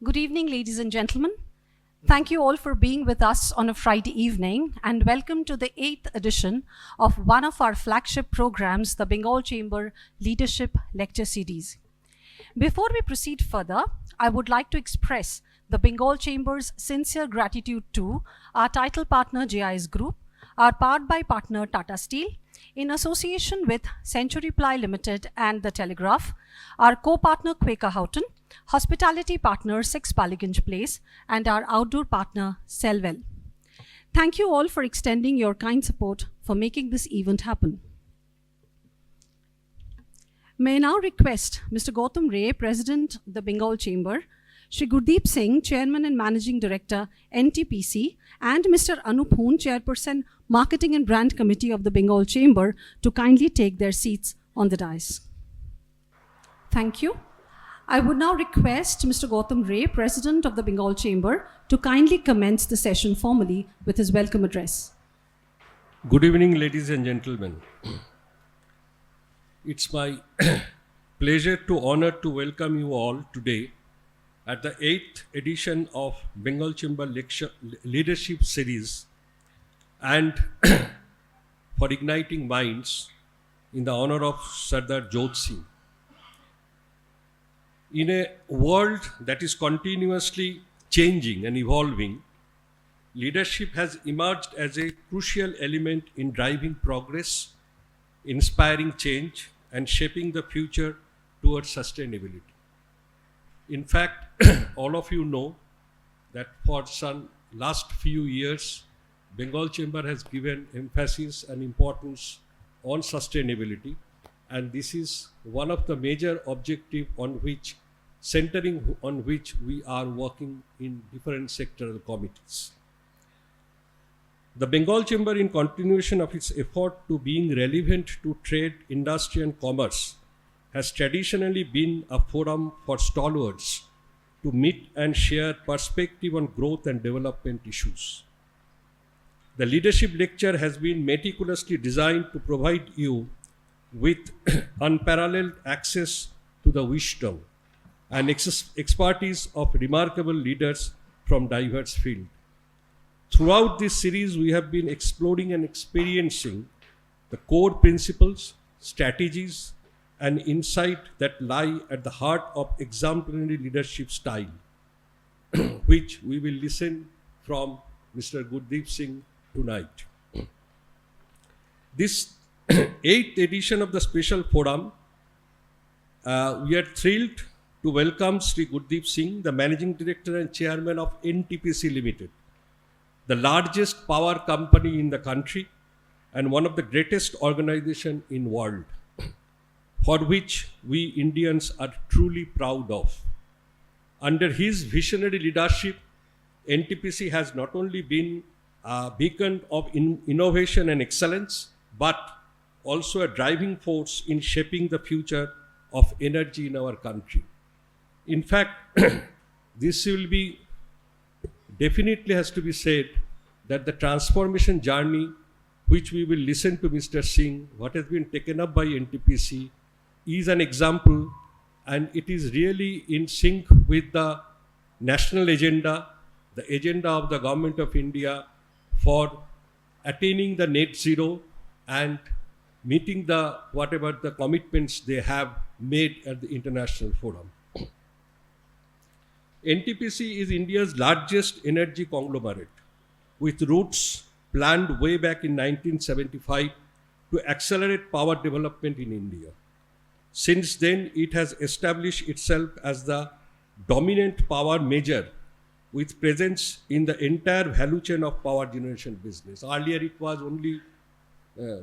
Good evening, ladies and gentlemen. Thank you all for being with us on a Friday evening, and welcome to the 8th edition of one of our flagship programs, the Bengal Chamber Leadership Lecture Series. Before we proceed further, I would like to express the Bengal Chamber's sincere gratitude to our title partner JIS Group, our powered by partner Tata Steel, in association with Century Ply Limited and The Telegraph, our co-partner Quaker Houghton, hospitality partner Six Paliganj Place, and our outdoor partner Selwell. Thank you all for extending your kind support for making this event happen. May I now request Mr. Gautam Ray, President, the Bengal Chamber, Shri Gurdeep Singh, Chairman and Managing Director, NTPC, and Mr. Anup Hoon, Chairperson, Marketing and Brand Committee of the Bengal Chamber, to kindly take their seats on the dais. Thank you. I would now request Mr. Gautam Ray, President of the Bengal Chamber, to kindly commence the session formally with his welcome address. Good evening, ladies and gentlemen. It's my pleasure to honor to welcome you all today at the 8th edition of Bengal Chamber Lecture Leadership Series and for igniting minds in the honor of Sardar Jodh Singh. In a world that is continuously changing and evolving, leadership has emerged as a crucial element in driving progress, inspiring change, and shaping the future towards sustainability. In fact, all of you know that for some last few years, Bengal Chamber has given emphasis and importance on sustainability, and this is one of the major objectives centering on which we are working in different sectoral committees. The Bengal Chamber, in continuation of its effort to being relevant to trade, industry and commerce, has traditionally been a forum for stalwarts to meet and share perspective on growth and development issues. The leadership lecture has been meticulously designed to provide you with unparalleled access to the wisdom and expertise of remarkable leaders from diverse fields. Throughout this series, we have been exploring and experiencing the core principles, strategies, and insight that lie at the heart of exemplary leadership style, which we will listen from Mr. Gurdeep Singh tonight. This 8th edition of the special forum, we are thrilled to welcome Sri Gurdeep Singh, the Managing Director and Chairman of NTPC Limited, the largest power company in the country and one of the greatest organizations in the world, for which we Indians are truly proud of. Under his visionary leadership, NTPC has not only been a beacon of innovation and excellence, but also a driving force in shaping the future of energy in our country. In fact, this will be definitely has to be said that the transformation journey which we will listen to Mr. Singh, what has been taken up by NTPC, is an example, and it is really in sync with the national agenda, the agenda of the Government of India for attaining the net zero and meeting the whatever the commitments they have made at the international forum. NTPC is India's largest energy conglomerate, with roots planned way back in 1975 to accelerate power development in India. Since then, it has established itself as the dominant power major with presence in the entire value chain of power generation business. Earlier, it was only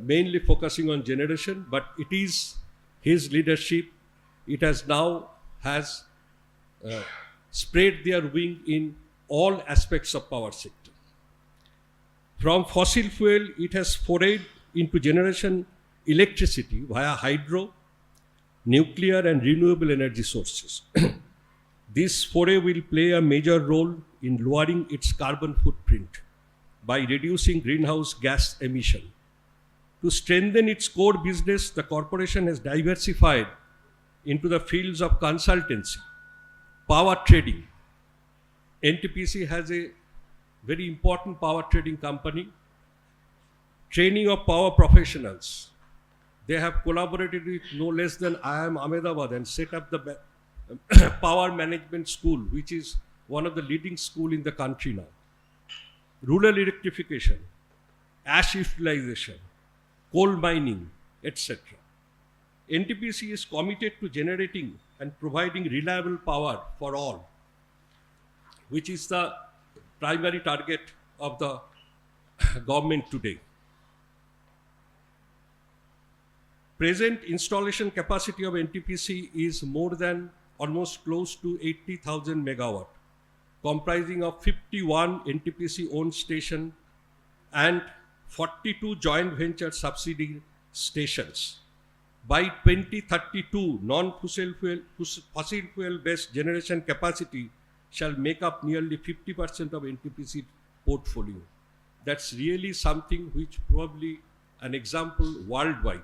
mainly focusing on generation, but it is his leadership. It has now spread their wing in all aspects of power sector. From fossil fuel, it has forayed into generation electricity via hydro, nuclear and renewable energy sources. This foray will play a major role in lowering its carbon footprint by reducing greenhouse gas emission. To strengthen its core business, the corporation has diversified into the fields of consultancy, power trading, NTPC has a very important power trading company, training of power professionals. They have collaborated with no less than IIM Ahmedabad and set up the power management school, which is one of the leading school in the country now. Rural electrification, ash utilization, coal mining, etc. NTPC is committed to generating and providing reliable power for all, which is the primary target of the government today. Present installation capacity of NTPC is more than almost close to 80,000 megawatt, comprising of 51 NTPC owned stations and 42 joint venture subsidiary stations. By 2032, non-fossil fuel based generation capacity shall make up nearly 50% of NTPC portfolio. That's really something which probably an example worldwide.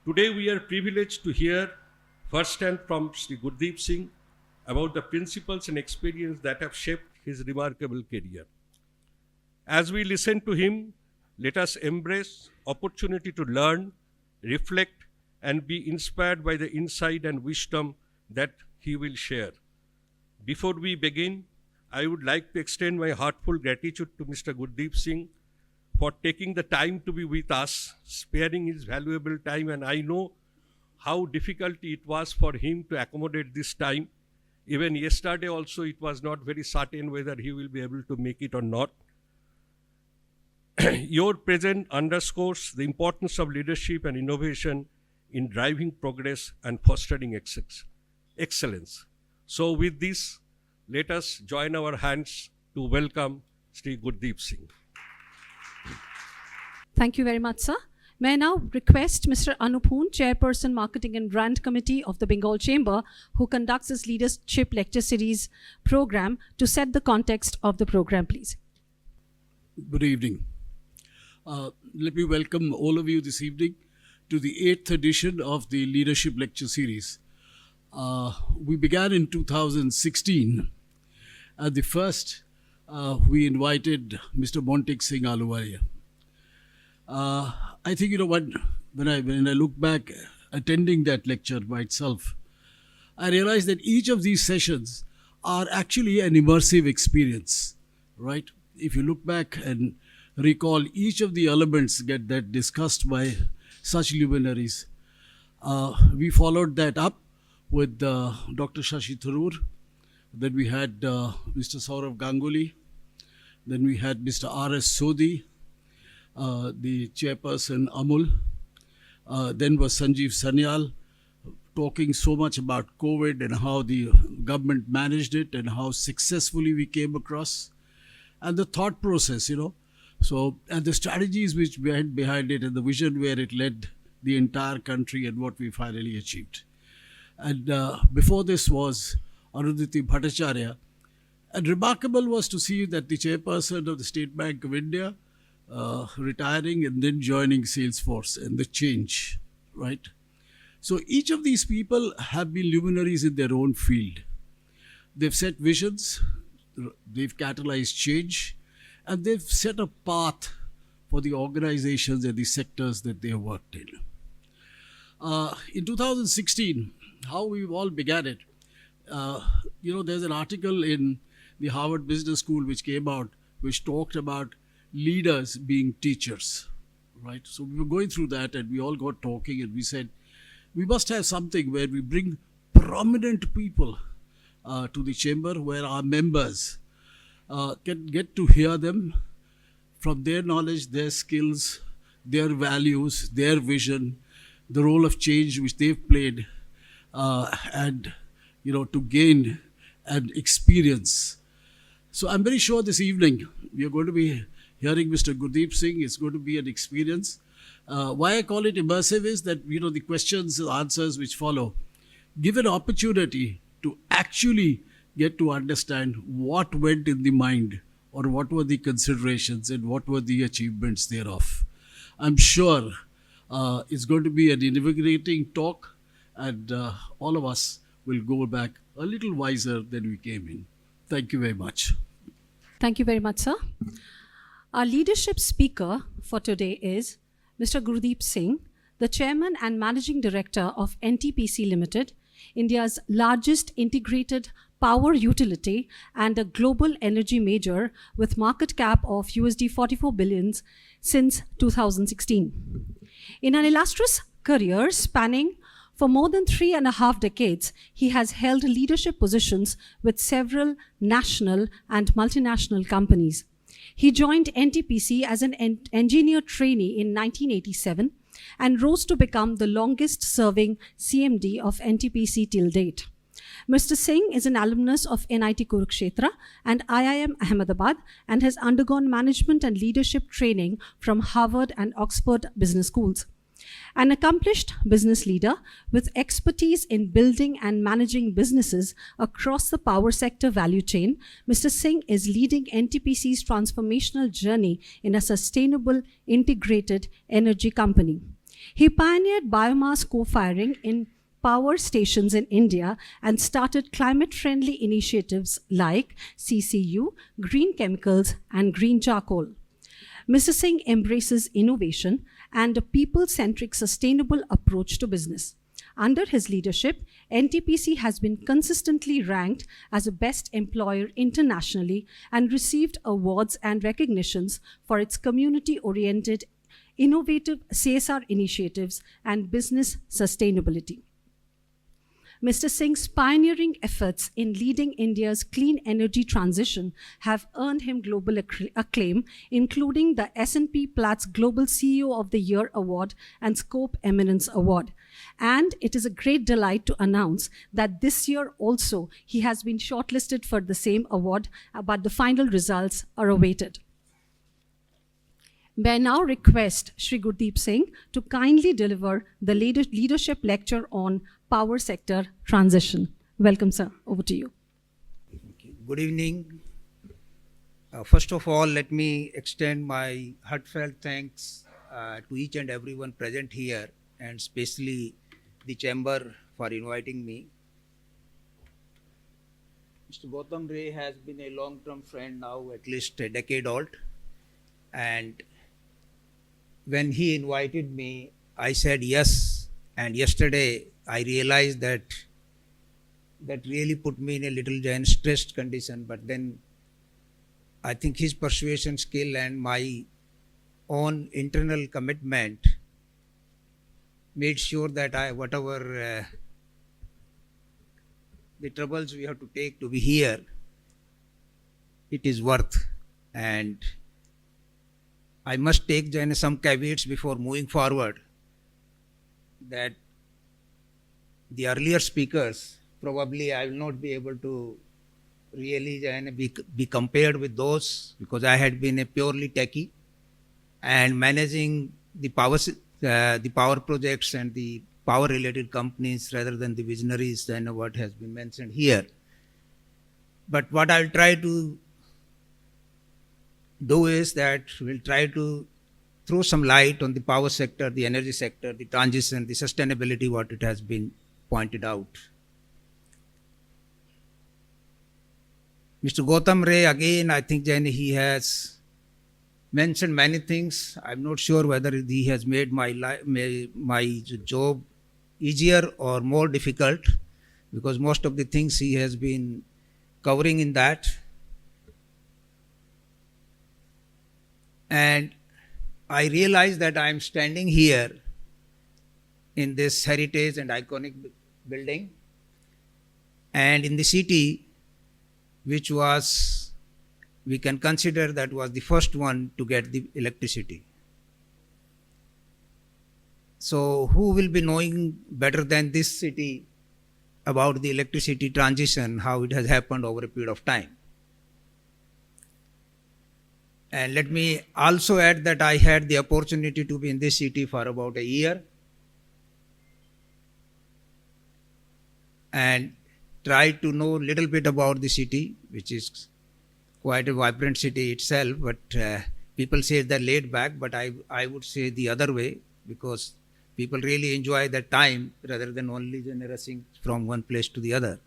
Today we are privileged to hear firsthand from Sri Gurdeep Singh about the principles and experience that have shaped his remarkable career. As we listen to him, let us embrace opportunity to learn, reflect, and be inspired by the insight and wisdom that he will share. Before we begin, I would like to extend my heartfelt gratitude to Mr. Gurdeep Singh for taking the time to be with us, sparing his valuable time, and I know how difficult it was for him to accommodate this time. Even yesterday also it was not very certain whether he will be able to make it or not. Your presence underscores the importance of leadership and innovation in driving progress and fostering excellence. So with this, let us join our hands to welcome Sri Gurdeep Singh. Thank you very much, sir. May I now request Mr. Anupoon, Chairperson, Marketing and Brand Committee of the Bengal Chamber, who conducts this Leadership Lecture Series program, to set the context of the program, please. Good evening. Let me welcome all of you this evening to the 8th edition of the Leadership Lecture Series. We began in 2016. At the first, we invited Mr. Montek Singh Ahluwalia. I think, when I look back attending that lecture by itself, I realized that each of these sessions are actually an immersive experience, right? If you look back and recall each of the elements that discussed by such luminaries, we followed that up with Dr. Shashi Tharoor. Then we had Mr. Saurav Ganguly. Then we had Mr. R.S. Sodhi, the chairperson Amul. Then was Sanjeev Sanyal, talking so much about COVID and how the government managed it and how successfully we came across. And the thought process, So, and the strategies which went behind it and the vision where it led the entire country and what we finally achieved. And before this was Arundhati Bhattacharya. And remarkable was to see that the chairperson of the State Bank of India retiring and then joining Salesforce and the change, right? So each of these people have been luminaries in their own field. They've set visions, they've catalyzed change, and they've set a path for the organizations and the sectors that they have worked in. In 2016, how we all began it, there's an article in the Harvard Business School which came out, which talked about leaders being teachers, right? So we were going through that and we all got talking and we said, we must have something where we bring prominent people to the chamber, where our members can get to hear them from their knowledge, their skills, their values, their vision, the role of change which they've played, and to gain an experience. So I'm very sure this evening we are going to be hearing Mr. Gurdeep Singh. It's going to be an experience. Why I call it immersive is that the questions and answers which follow give an opportunity to actually get to understand what went in the mind, or what were the considerations and what were the achievements thereof. I'm sure it's going to be an invigorating talk, and all of us will go back a little wiser than we came in. Thank you very much. Thank you very much, sir. Our leadership speaker for today is Mr. Gurdeep Singh, the Chairman and Managing Director of NTPC Limited, India's largest integrated power utility and a global energy major with market cap of USD 44 billions since 2016. In an illustrious career spanning for more than 3.5 decades, he has held leadership positions with several national and multinational companies. He joined NTPC as an engineer trainee in 1987 and rose to become the longest serving CMD of NTPC till date. Mr. Singh is an alumnus of NIT Kurukshetra and IIM Ahmedabad and has undergone management and leadership training from Harvard and Oxford Business Schools. An accomplished business leader with expertise in building and managing businesses across the power sector value chain, Mr. Singh is leading NTPC's transformational journey in a sustainable, integrated energy company. He pioneered biomass co-firing in power stations in India and started climate-friendly initiatives like CCU, green chemicals, and green charcoal. Mr. Singh embraces innovation and a people-centric sustainable approach to business. Under his leadership, NTPC has been consistently ranked as a best employer internationally and received awards and recognitions for its community-oriented, innovative CSR initiatives and business sustainability. Mr. Singh's pioneering efforts in leading India's clean energy transition have earned him global acclaim, including the S&P Platts Global CEO of the Year Award and Scope Eminence Award. And it is a great delight to announce that this year also he has been shortlisted for the same award, but the final results are awaited. May I now request Shri Gurdeep Singh to kindly deliver the leadership lecture on power sector transition. Welcome, sir. Over to you. Good evening. First of all, let me extend my heartfelt thanks to each and everyone present here, and especially the Chamber for inviting me. Mr. Gautam Ray has been a long-term friend now, at least a decade old, and when he invited me, I said yes, and yesterday I realized that really put me in a little stressed condition, but then I think his persuasion skill and my own internal commitment made sure that whatever the troubles we have to take to be here, it is worth. And I must take some caveats before moving forward, that the earlier speakers, probably I will not be able to really be compared with those, because I had been a purely techie and managing the power projects and the power related companies rather than the visionaries than what has been mentioned here. But what I'll try to do is that we'll try to throw some light on the power sector, the energy sector, the transition, the sustainability, what it has been pointed out. Mr. Gautam Ray, again, I think he has mentioned many things. I'm not sure whether he has made my job easier or more difficult, because most of the things he has been covering in that. And I realize that I am standing here in this heritage and iconic building, and in the city which was, we can consider that was the first one to get the electricity. So who will be knowing better than this city about the electricity transition, how it has happened over a period of time? And let me also add that I had the opportunity to be in this city for about a year and tried to know a little bit about the city, which is quite a vibrant city itself, but people say they're laid back, but I would say the other way, because people really enjoy their time rather than only rushing from one place to the other.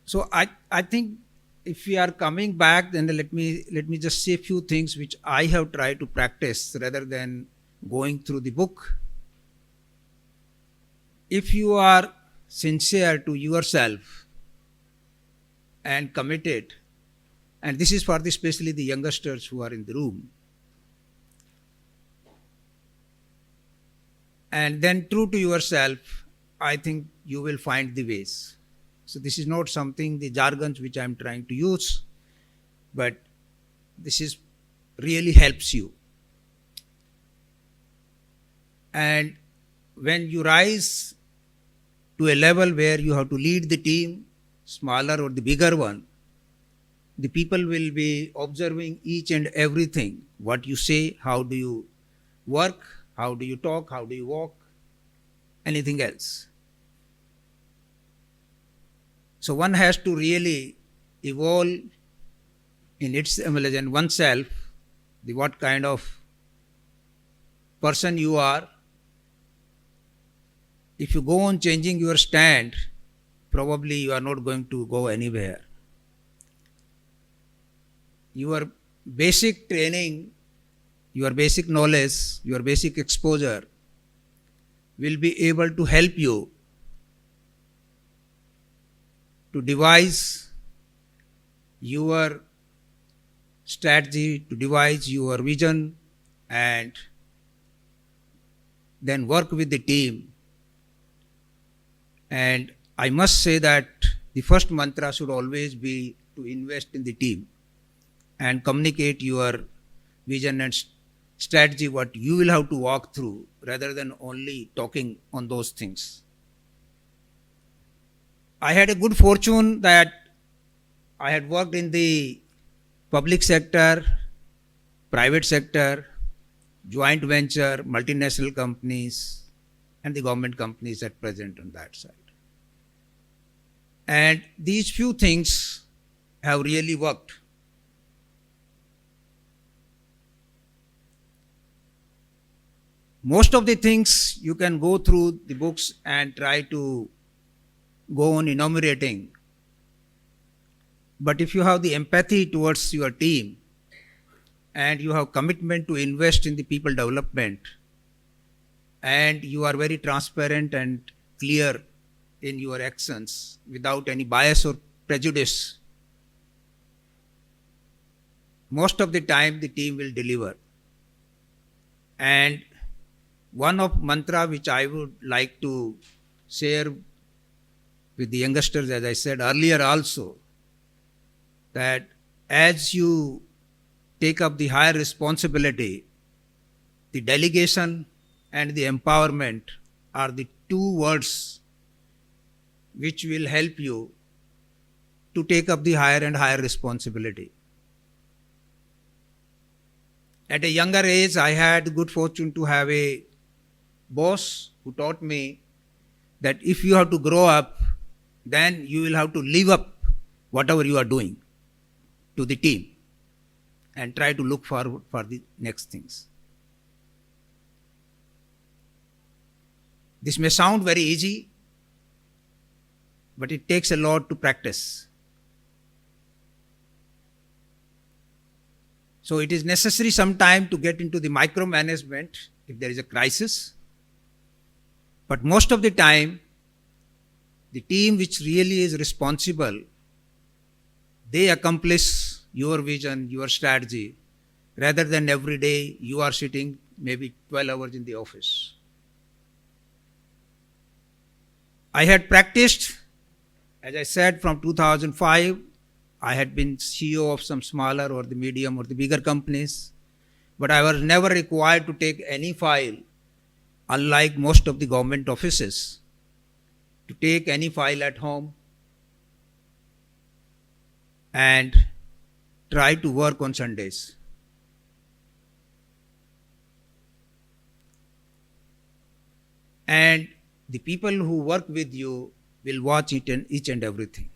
So I think if we are coming back, then let me just say a few things which I have tried to practice rather than going through the book. If you are sincere to yourself and committed, and this is for especially the youngsters who are in the room, and then true to yourself, I think you will find the ways. So this is not something, the jargons which I am trying to use, but this is really helps you. And when you rise to a level where you have to lead the team, smaller or the bigger one, the people will be observing each and everything, what you say, how do you work, how do you talk, how do you walk, anything else. So one has to really evolve in its and oneself, what kind of person you are. If you go on changing your stand, probably you are not going to go anywhere. Your basic training, your basic knowledge, your basic exposure will be able to help you to devise your strategy, to devise your vision, and then work with the team. And I must say that the first mantra should always be to invest in the team and communicate your vision and strategy, what you will have to walk through, rather than only talking on those things. I had a good fortune that I had worked in the public sector, private sector, joint venture, multinational companies, and the government companies at present on that side. And these few things have really worked. Most of the things you can go through the books and try to go on enumerating. But if you have the empathy towards your team and you have commitment to invest in the people development and you are very transparent and clear in your actions without any bias or prejudice, most of the time the team will deliver. And one of mantra which I would like to share with the youngsters, as I said earlier also, that as you take up the higher responsibility, the delegation and the empowerment are the two words which will help you to take up the higher and higher responsibility. At a younger age, I had good fortune to have a boss who taught me that if you have to grow up, then you will have to live up whatever you are doing to the team and try to look forward for the next things. This may sound very easy, but it takes a lot to practice. So it is necessary some time to get into the micromanagement if there is a crisis. But most of the time, the team which really is responsible, they accomplish your vision, your strategy, rather than every day you are sitting maybe 12 hours in the office. I had practiced, as I said, from 2005. I had been CEO of some smaller or the medium or the bigger companies, but I was never required to take any file, unlike most of the government offices, to take any file at home and try to work on Sundays. And the people who work with you will watch each and everything.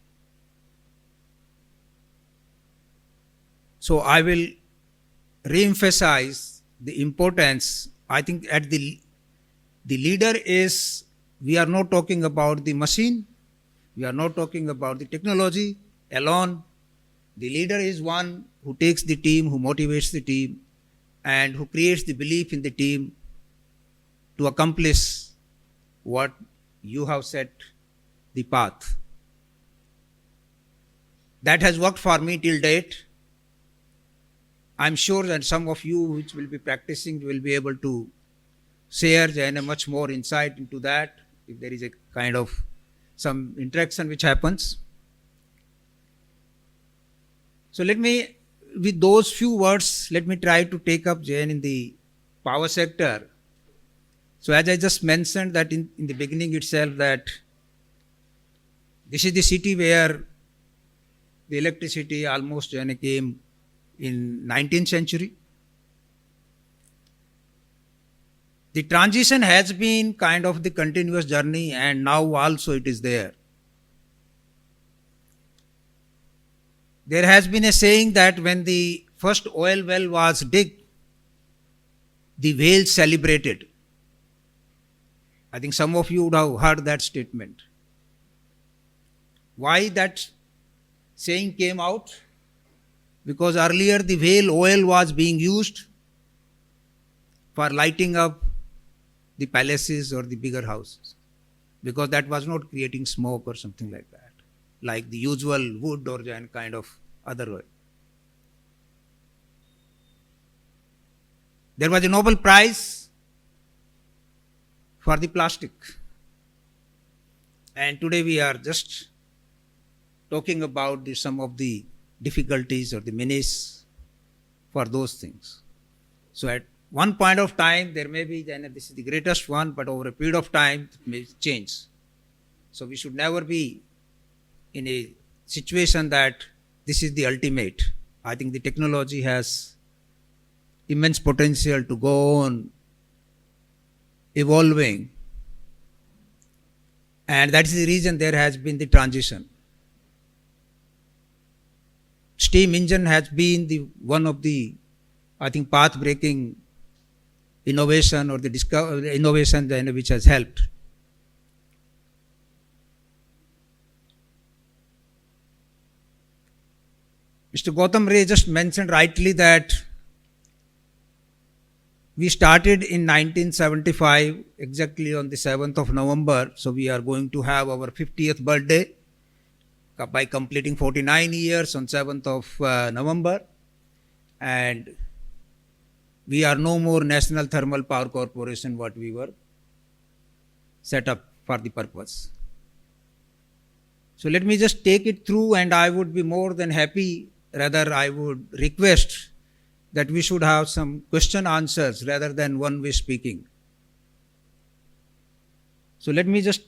So I will re-emphasize the importance. I think at the leader is, we are not talking about the machine, We are not talking about the technology alone. The leader is one who takes the team, who motivates the team, and who creates the belief in the team to accomplish what you have set the path. That has worked for me till date. I'm sure that some of you which will be practicing will be able to share and much more insight into that if there is a kind of some interaction which happens. So let me, with those few words, let me try to take up Jain in the power sector. So as I just mentioned that in the beginning itself, that this is the city where the electricity almost came in 19th century. The transition has been kind of the continuous journey, and now also it is there. There has been a saying that when the first oil well was dug, the whales celebrated. I think some of you would have heard that statement. Why that saying came out? Because earlier the whale oil was being used for lighting up the palaces or the bigger houses, because that was not creating smoke or something like that, like the usual wood or kind of other oil. There was a Nobel Prize for the plastic, and today we are just talking about some of the difficulties or the menace for those things. So at one point of time, there may be, this is the greatest one, but over a period of time, it may change. So we should never be in a situation that this is the ultimate. I think the technology has immense potential to go on evolving, and that is the reason there has been the transition. Steam engine has been the one of the, I think, path-breaking innovation or the innovation which has helped. Mr. Gautam Ray just mentioned rightly that we started in 1975, exactly on the 7th of November. So we are going to have our 50th birthday by completing 49 years on 7th of November. And we are no more National Thermal Power Corporation what we were set up for the purpose. So let me just take it through, and I would be more than happy, rather I would request that we should have some question answers rather than one way speaking. So let me just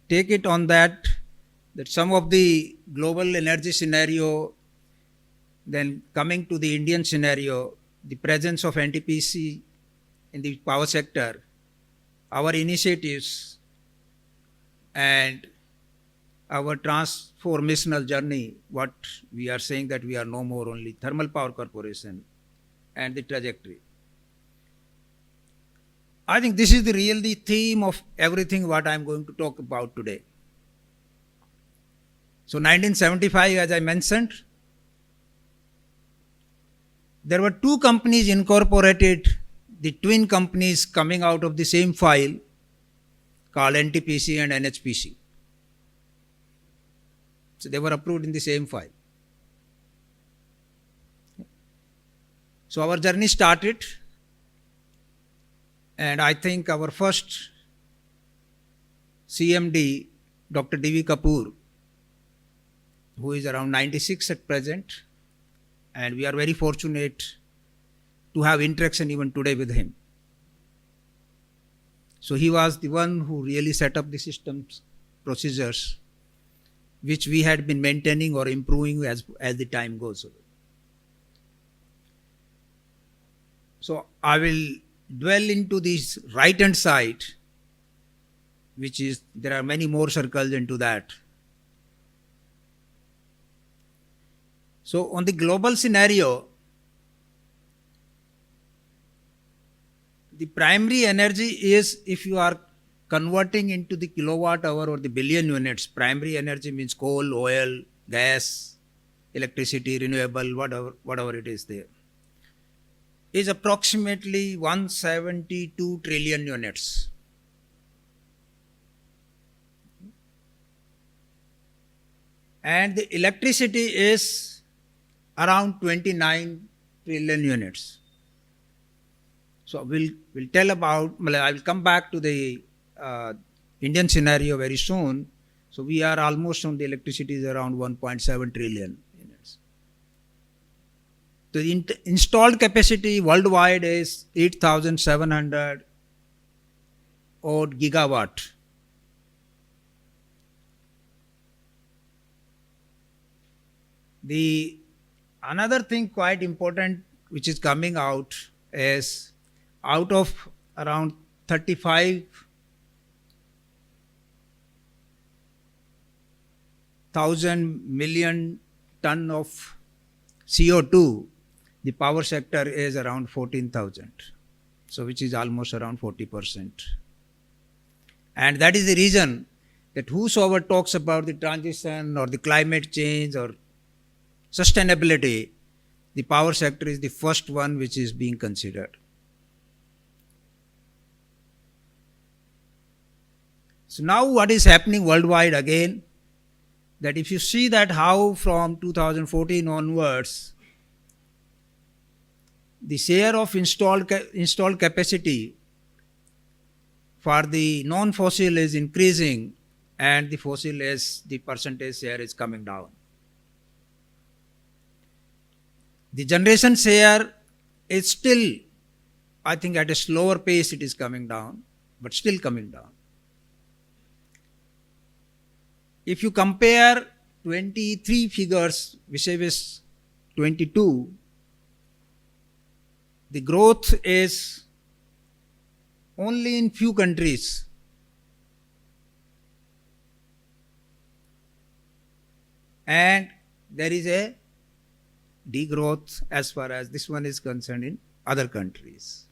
take it on that some of the global energy scenario, then coming to the Indian scenario, the presence of NTPC in the power sector, our initiatives, and our transformational journey, what we are saying that we are no more only Thermal Power Corporation, and the trajectory. I think this is the real theme of everything what I am going to talk about today. So 1975, as I mentioned, there were two companies incorporated, the twin companies coming out of the same file called NTPC and NHPC. So they were approved in the same file. So our journey started, and I think our first CMD, Dr. D.V. Kapoor, who is around 96 at present, and we are very fortunate to have interaction even today with him. So he was the one who really set up the systems, procedures, which we had been maintaining or improving as the time goes on. So I will dwell into this right-hand side, which is, there are many more circles into that. So on the global scenario, the primary energy is, if you are converting into the kilowatt hour or the billion units, primary energy means coal, oil, gas, electricity, renewable, whatever it is there, is approximately 172 trillion units. And the electricity is around 29 trillion units. So we'll tell about, I will come back to the Indian scenario very soon. So we are almost on the electricity is around 1.7 trillion units. The installed capacity worldwide is 8,700 odd gigawatt. The another thing quite important which is coming out is out of around 35,000 million ton of CO2, the power sector is around 14,000. So which is almost around 40%. And that is the reason that whosoever talks about the transition or the climate change or sustainability, the power sector is the first one which is being considered. So now what is happening worldwide again, that if you see that how from 2014 onwards, the share of installed capacity for the non-fossil is increasing and the fossil is, the percentage share is coming down. The generation share is still, I think at a slower pace it is coming down, but still coming down. If you compare 23 figures vis-a-vis 22, the growth is only in few countries. And there is a degrowth as far as this one is concerned in other countries.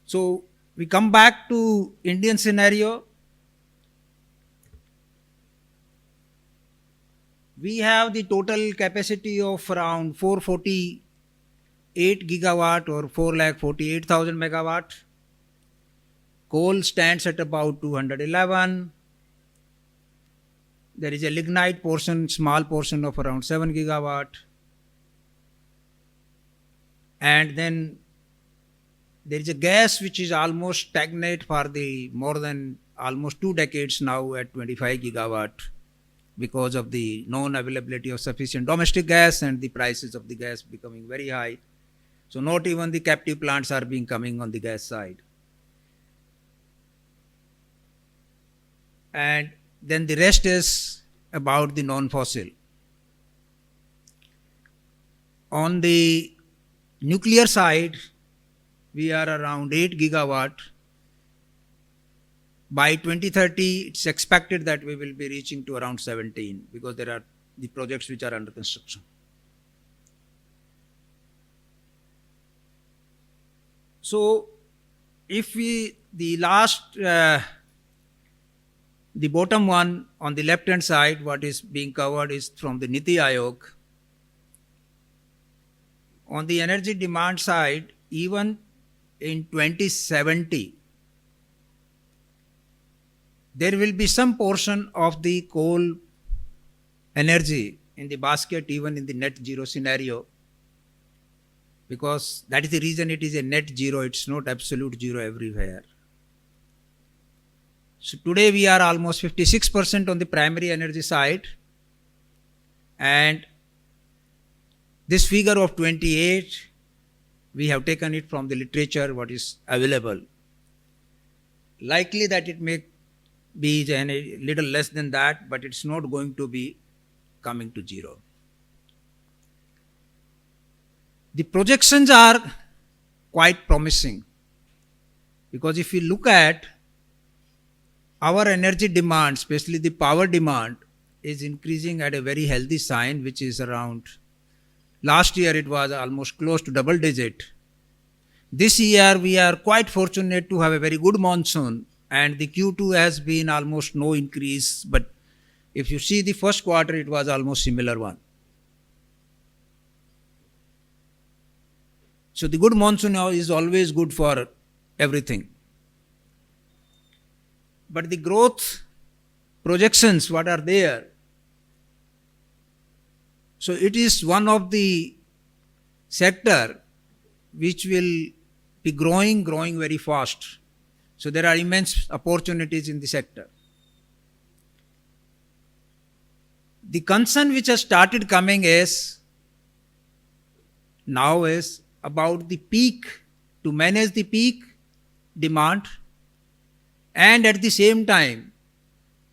So we come back to Indian scenario. We have the total capacity of around 448 gigawatt or 4,48,000 megawatt. Coal stands at about 211. There is a lignite portion, small portion of around 7 gigawatt. And then there is a gas which is almost stagnant for the more than almost 2 decades now at 25 gigawatt because of the non-availability of sufficient domestic gas and the prices of the gas becoming very high. So not even the captive plants are being coming on the gas side. And then the rest is about the non-fossil. On the nuclear side, we are around 8 gigawatt. By 2030, it's expected that we will be reaching to around 17 because there are the projects which are under construction. So, if we, the bottom one on the left hand side, what is being covered is from the Niti Aayog. On the energy demand side, even in 2070, there will be some portion of the coal energy in the basket even in the net zero scenario, because that is the reason it is a net zero, it's not absolute zero everywhere. So today we are almost 56% on the primary energy side, and this figure of 28, we have taken it from the literature what is available. Likely that it may be a little less than that, but it's not going to be coming to zero. The projections are quite promising, because if you look at our energy demand, especially the power demand, is increasing at a very healthy sign, which is around Last year it was almost close to double digit. This year we are quite fortunate to have a very good monsoon, and the Q2 has been almost no increase, but if you see the first quarter, it was almost similar one. So the good monsoon now is always good for everything. But the growth projections, what are there? So it is one of the sector which will be growing very fast. So there are immense opportunities in the sector. The concern which has started coming is now is about the peak, to manage the peak demand, and at the same time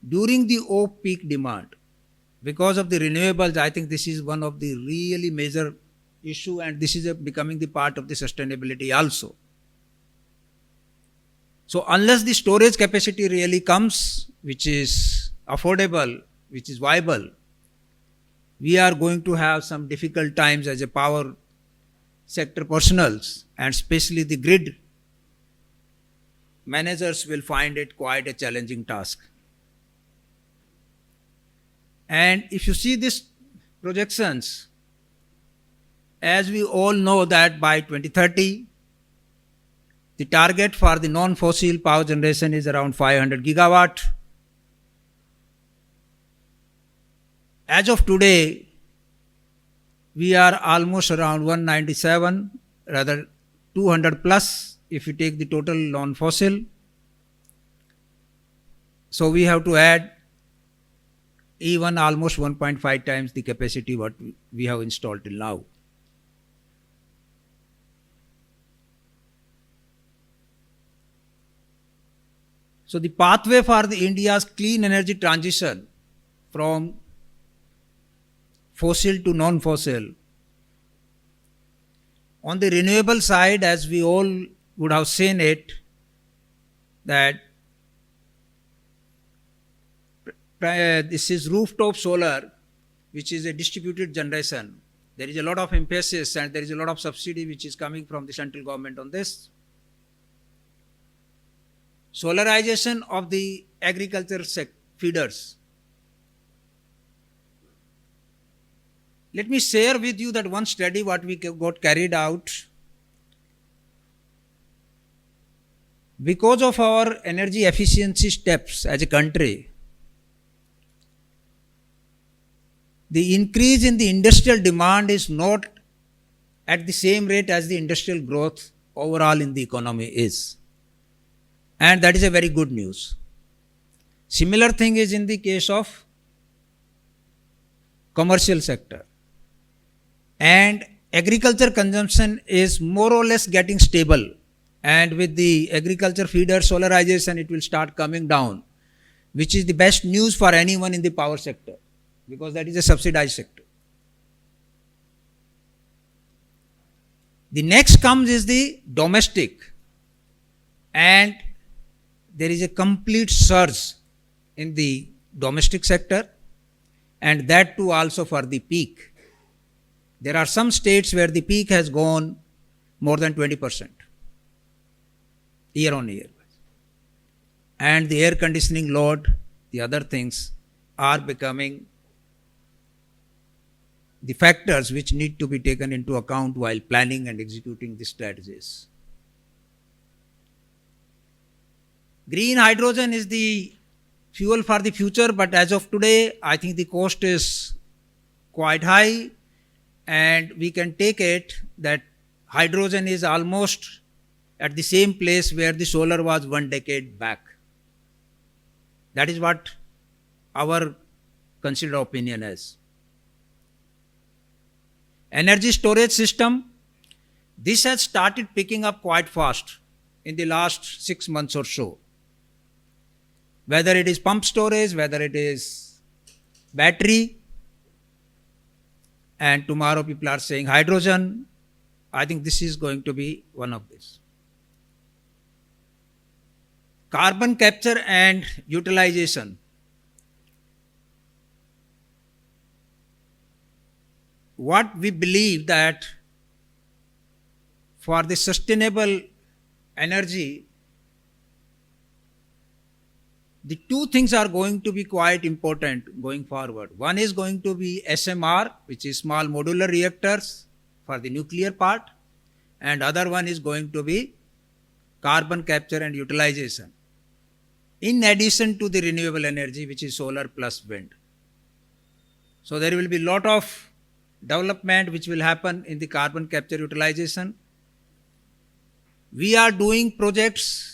during the off-peak demand. Because of the renewables, I think this is one of the really major issue, and this is becoming the part of the sustainability also. So unless the storage capacity really comes, which is affordable, which is viable, we are going to have some difficult times as a power sector personals, and especially the grid managers will find it quite a challenging task. And if you see these projections, as we all know that by 2030, the target for the non-fossil power generation is around 500 gigawatt. As of today, we are almost around 197, rather 200 plus if you take the total non-fossil. So we have to add even almost 1.5 times the capacity what we have installed till now. So the pathway for the India's clean energy transition from fossil to non-fossil. On the renewable side, as we all would have seen it, that this is rooftop solar, which is a distributed generation. There is a lot of emphasis and there is a lot of subsidy which is coming from the central government on this. Solarization of the agriculture feeders. Let me share with you that one study what we got carried out. Because of our energy efficiency steps as a country, the increase in the industrial demand is not at the same rate as the industrial growth overall in the economy is. And that is a very good news. Similar thing is in the case of commercial sector. And agriculture consumption is more or less getting stable. And with the agriculture feeder solarization, it will start coming down, which is the best news for anyone in the power sector, because that is a subsidized sector. The next comes is the domestic, and there is a complete surge in the domestic sector, and that too also for the peak. There are some states where the peak has gone more than 20% year on year. And the air conditioning load, the other things are becoming the factors which need to be taken into account while planning and executing the strategies. Green hydrogen is the fuel for the future, but as of today, I think the cost is quite high, and we can take it that hydrogen is almost at the same place where the solar was 1 decade back. That is what our considered opinion is. Energy storage system, this has started picking up quite fast in the last 6 months or so. Whether it is pump storage, whether it is battery, and tomorrow people are saying hydrogen, I think this is going to be one of this. Carbon capture and utilization. what we believe that for the sustainable energy, the two things are going to be quite important going forward. One is going to be SMR, which is small modular reactors for the nuclear part, and other one is going to be carbon capture and utilization, in addition to the renewable energy, which is solar plus wind. So there will be a lot of development which will happen in the carbon capture utilization. We are doing projects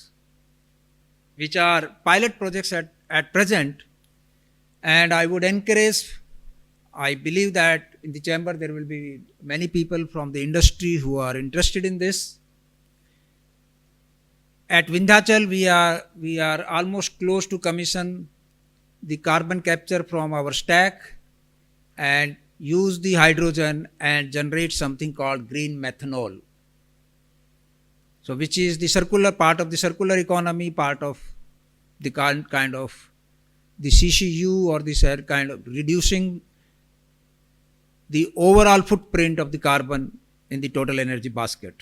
which are pilot projects at present, and I would encourage, I believe that in the chamber there will be many people from the industry who are interested in this. At Vindhyachal, we are almost close to commission the carbon capture from our stack and use the hydrogen and generate something called green methanol. So which is the circular part of the circular economy, part of the kind of the CCU or this kind of reducing the overall footprint of the carbon in the total energy basket.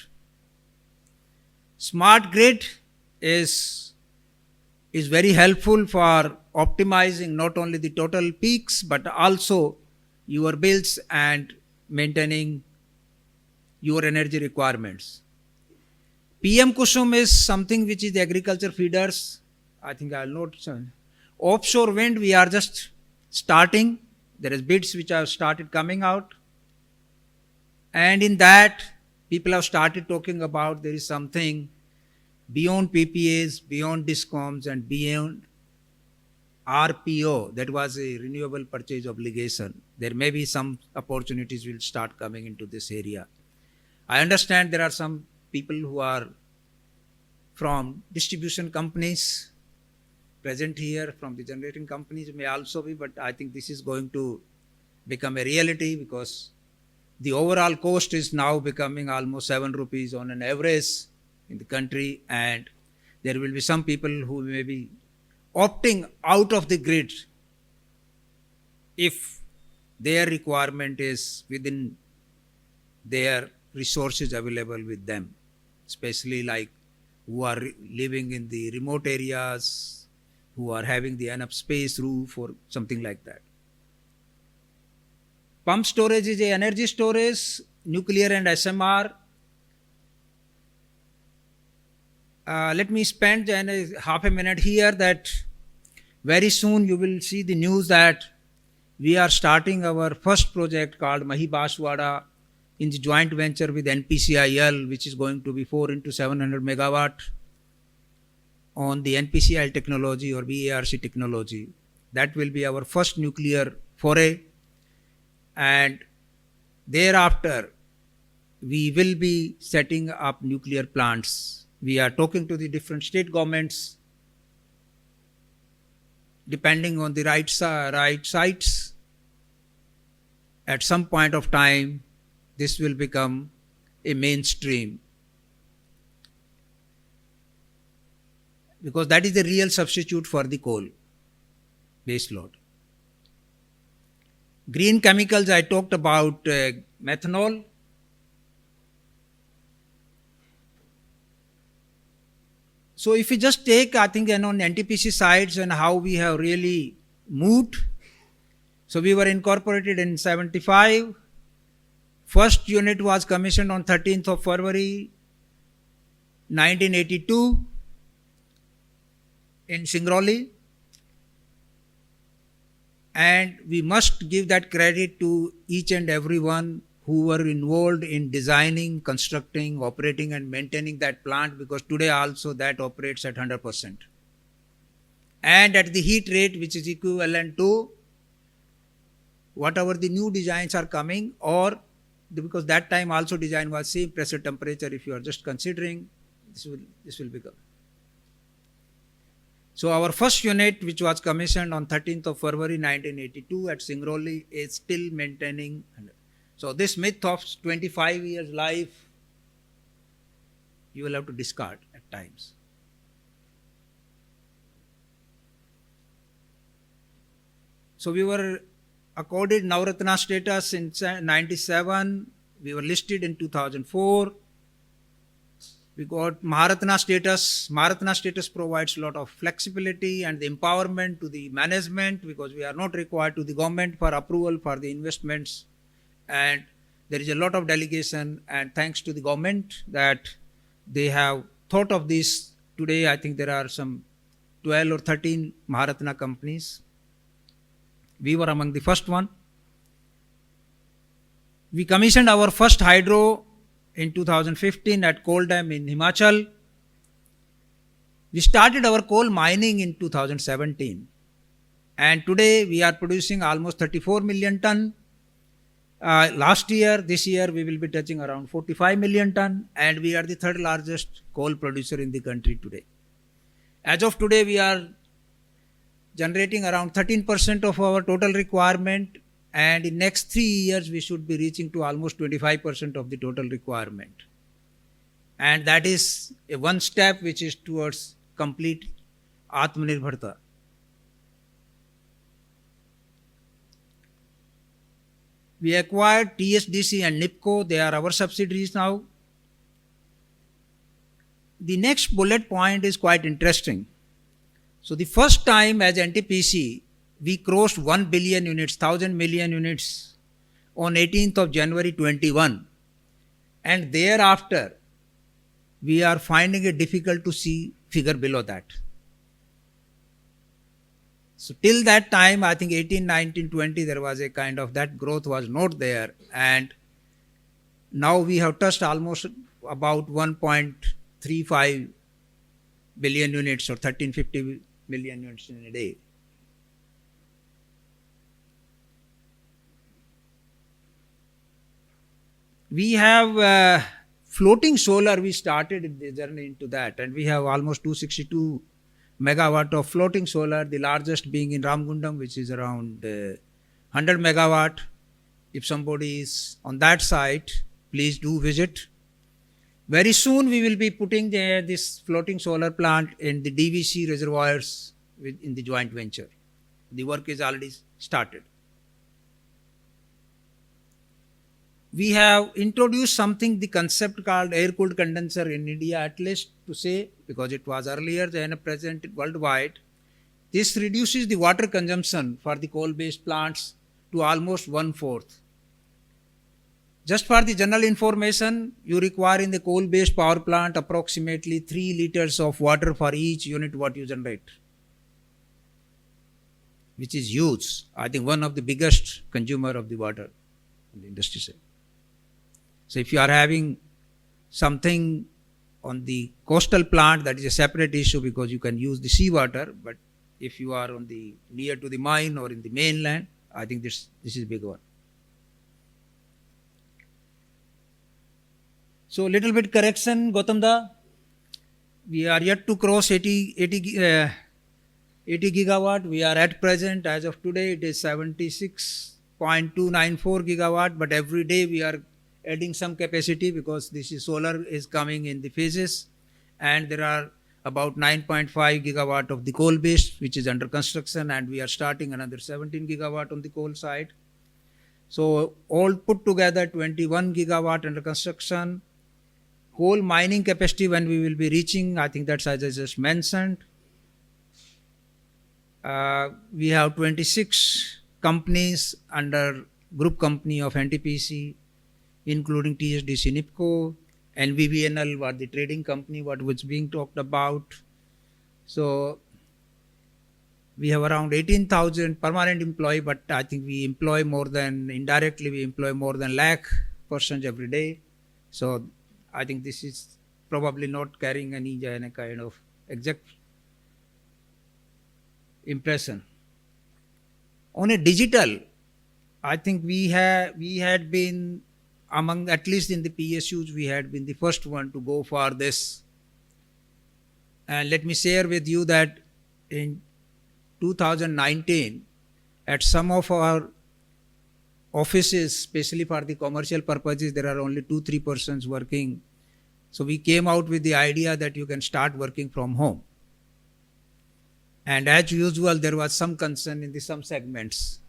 Smart grid is very helpful for optimizing not only the total peaks but also your bills and maintaining your energy requirements. PM Kusum is something which is the agriculture feeders. I think I'll note some. Offshore wind, we are just starting. There is bids which have started coming out. And in that, people have started talking about there is something beyond PPAs, beyond DISCOMs and beyond RPO, that was a renewable purchase obligation. There may be some opportunities will start coming into this area. I understand there are some people who are from distribution companies present here, from the generating companies may also be, but I think this is going to become a reality because the overall cost is now becoming almost 7 rupees on an average in the country, and there will be some people who may be opting out of the grid if their requirement is within their resources available with them, especially like who are living in the remote areas, who are having the enough space, roof or something like that. Pump storage is a energy storage, nuclear and SMR. Let me spend half a minute here that very soon you will see the news that we are starting our first project called Mahi Baswada in the joint venture with NPCIL, which is going to be 4 into 700 megawatt on the NPCIL technology or BARC technology. That will be our first nuclear foray, and thereafter we will be setting up nuclear plants. We are talking to the different state governments depending on the right sites. At some point of time, this will become a mainstream because that is the real substitute for the coal base load. Green chemicals, I talked about methanol. So if we just take, I think, on NTPC sides and how we have really moved. So we were incorporated in 75. First unit was commissioned on 13th of February 1982 in Singrauli. And we must give that credit to each and everyone who were involved in designing, constructing, operating and maintaining that plant, because today also that operates at 100%. And at the heat rate which is equivalent to whatever the new designs are coming, or because that time also design was same pressure temperature. If you are just considering, this will become. So our first unit, which was commissioned on 13th of February 1982 at Singrauli, is still maintaining. So this myth of 25 years life, you will have to discard at times. So we were accorded Navratna status in 97. We were listed in 2004. We got Maharatna status. Maharatna status provides a lot of flexibility and the empowerment to the management because we are not required to the government for approval for the investments. And there is a lot of delegation, and thanks to the government that they have thought of this. Today, I think there are some 12 or 13 Maharatna companies. We were among the first one. We commissioned our first hydro in 2015 at coal dam in Himachal. We started our coal mining in 2017. And today we are producing almost 34 million ton. This year we will be touching around 45 million ton, and we are the third largest coal producer in the country today. As of today, we are generating around 13% of our total requirement, and in next 3 years we should be reaching to almost 25% of the total requirement. And that is a one step which is towards complete Atmanirbharta. We acquired TSDC and NIPCO. They are our subsidiaries now. The next bullet point is quite interesting. So the first time as NTPC, we crossed 1 billion units, 1,000 million units on 18th of January 21. And thereafter, we are finding it difficult to see figure below that. So till that time, I think 18, 19, 20, there was a kind of that growth was not there. And now we have touched almost about 1.35 billion units or 1350 million units in a day. We have floating solar, we started the journey into that, and we have almost 262 megawatt of floating solar, the largest being in Ramgundam, which is around 100 megawatt. If somebody is on that site, please do visit. Very soon we will be putting this floating solar plant in the DVC reservoirs in the joint venture. The work is already started. We have introduced something, the concept called air-cooled condenser in India, at least to say, because it was earlier than present worldwide. This reduces the water consumption for the coal-based plants to almost 1/4. Just for the general information, you require in the coal-based power plant approximately 3 liters of water for each unit what you generate, which is huge. I think one of the biggest consumer of the water in the industry side. So if you are having something on the coastal plant, that is a separate issue because you can use the seawater. But if you are on the near to the mine or in the mainland, I think this is a big one. So little bit correction, Gautamda. We are yet to cross 80 gigawatt. We are at present, as of today, it is 76.294 gigawatt. But every day we are adding some capacity because this is solar is coming in the phases, and there are about 9.5 gigawatt of the coal based which is under construction, and we are starting another 17 gigawatt on the coal side. So all put together 21 gigawatt under construction. Coal mining capacity when we will be reaching, I think that's as I just mentioned. We have 26 companies under group company of NTPC, including TSDC, NIPCO, NVVNL were the trading company what was being talked about. So we have around 18,000 permanent employee, but I think we employ more than, indirectly we employ more than lakh persons every day. So I think this is probably not carrying any kind of exact impression. On a digital, I think we had been among, at least in the PSUs, we had been the first one to go for this. And let me share with you that in 2019, at some of our offices, especially for the commercial purposes, there are only 2-3 persons working. So we came out with the idea that you can start working from home. And as usual, there was some concern in some segments.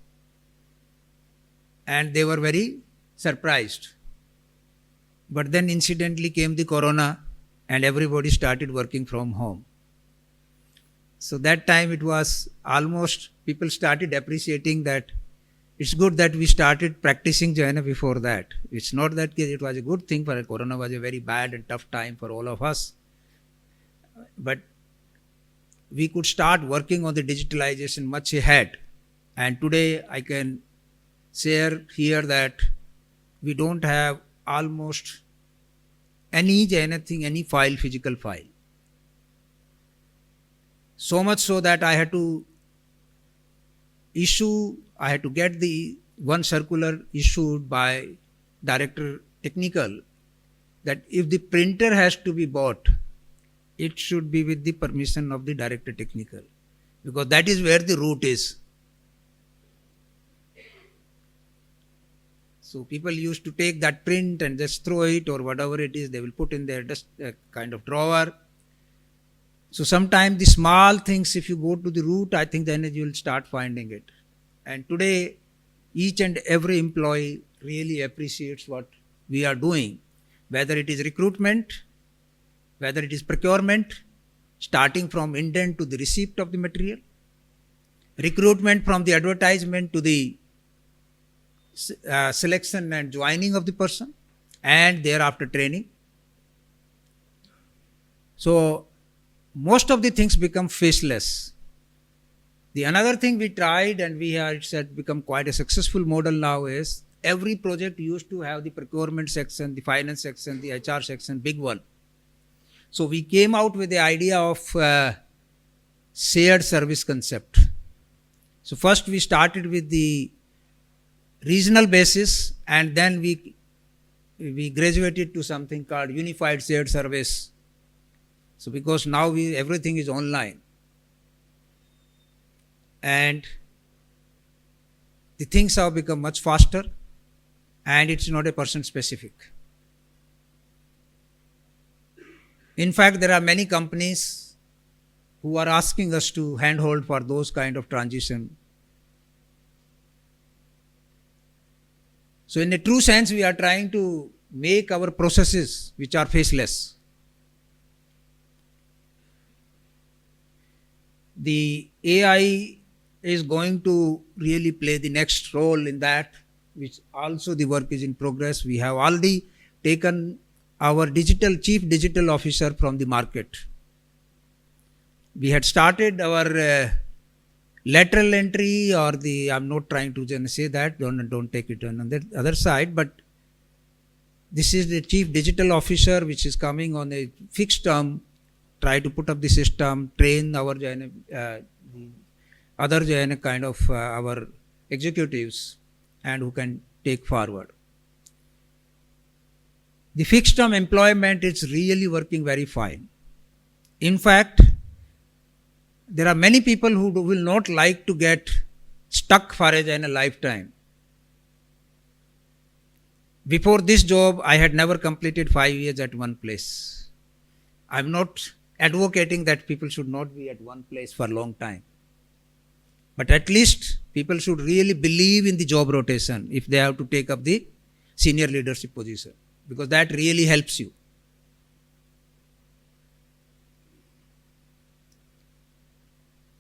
and they were very surprised. But then incidentally came the corona and everybody started working from home. So that time it was almost, people started appreciating that it's good that we started practicing jhana before that. It's not that it was a good thing, but corona was a very bad and tough time for all of us. But we could start working on the digitalization much ahead. And today I can share here that we don't have almost anything, any file, physical file. So much so that I had to get the one circular issued by Director Technical that if the printer has to be bought, it should be with the permission of the Director Technical, because that is where the root is. So people used to take that print and just throw it, or whatever it is, they will put in their dust kind of drawer. So sometimes the small things, if you go to the root, I think then you will start finding it. And today, each and every employee really appreciates what we are doing, whether it is recruitment, whether it is procurement, starting from indent to the receipt of the material, recruitment from the advertisement to the selection and joining of the person, and thereafter training. So most of the things become faceless. The another thing we tried, and it's become quite a successful model now, is every project used to have the procurement section, the finance section, the HR section, big one. So we came out with the idea of shared service concept. So first we started with the regional basis, and then we graduated to something called unified shared service. So because now everything is online, and the things have become much faster, and it's not a person specific. In fact, there are many companies who are asking us to handhold for those kind of transition. So in a true sense, we are trying to make our processes which are faceless. The AI is going to really play the next role in that, which also the work is in progress. We have already taken our chief digital officer from the market. We had started our lateral entry, or I'm not trying to say that, don't take it on the other side, but this is the chief digital officer which is coming on a fixed term, try to put up the system, train our other JNA kind of our executives, and who can take forward. The fixed term employment is really working very fine. In fact, there are many people who will not like to get stuck for a lifetime. Before this job, I had never completed 5 years at one place. I'm not advocating that people should not be at one place for a long time. But at least people should really believe in the job rotation if they have to take up the senior leadership position, because that really helps you.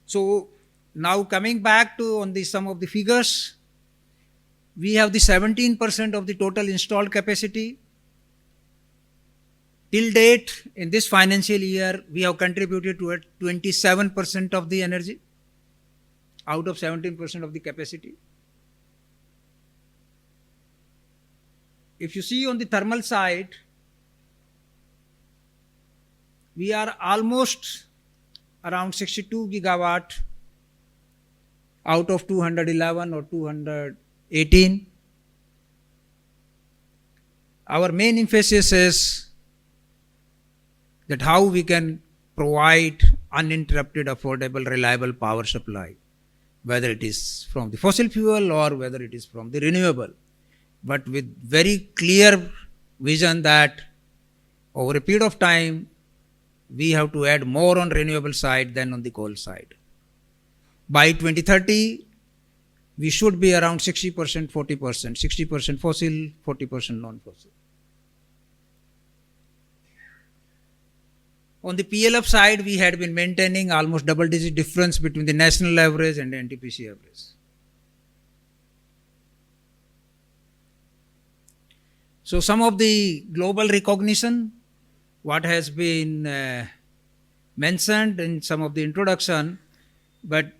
So now coming back to some of the figures, we have the 17% of the total installed capacity. Till date, in this financial year, we have contributed to 27% of the energy out of 17% of the capacity. If you see on the thermal side, we are almost around 62 gigawatt out of 211 or 218. Our main emphasis is that how we can provide uninterrupted, affordable, reliable power supply, whether it is from the fossil fuel or whether it is from the renewable, but with very clear vision that over a period of time, we have to add more on renewable side than on the coal side. By 2030, we should be around 60%, 40%, 60% fossil, 40% non-fossil. On the PLF side, we had been maintaining almost double-digit difference between the national average and the NTPC average. So some of the global recognition, what has been mentioned in some of the introduction, but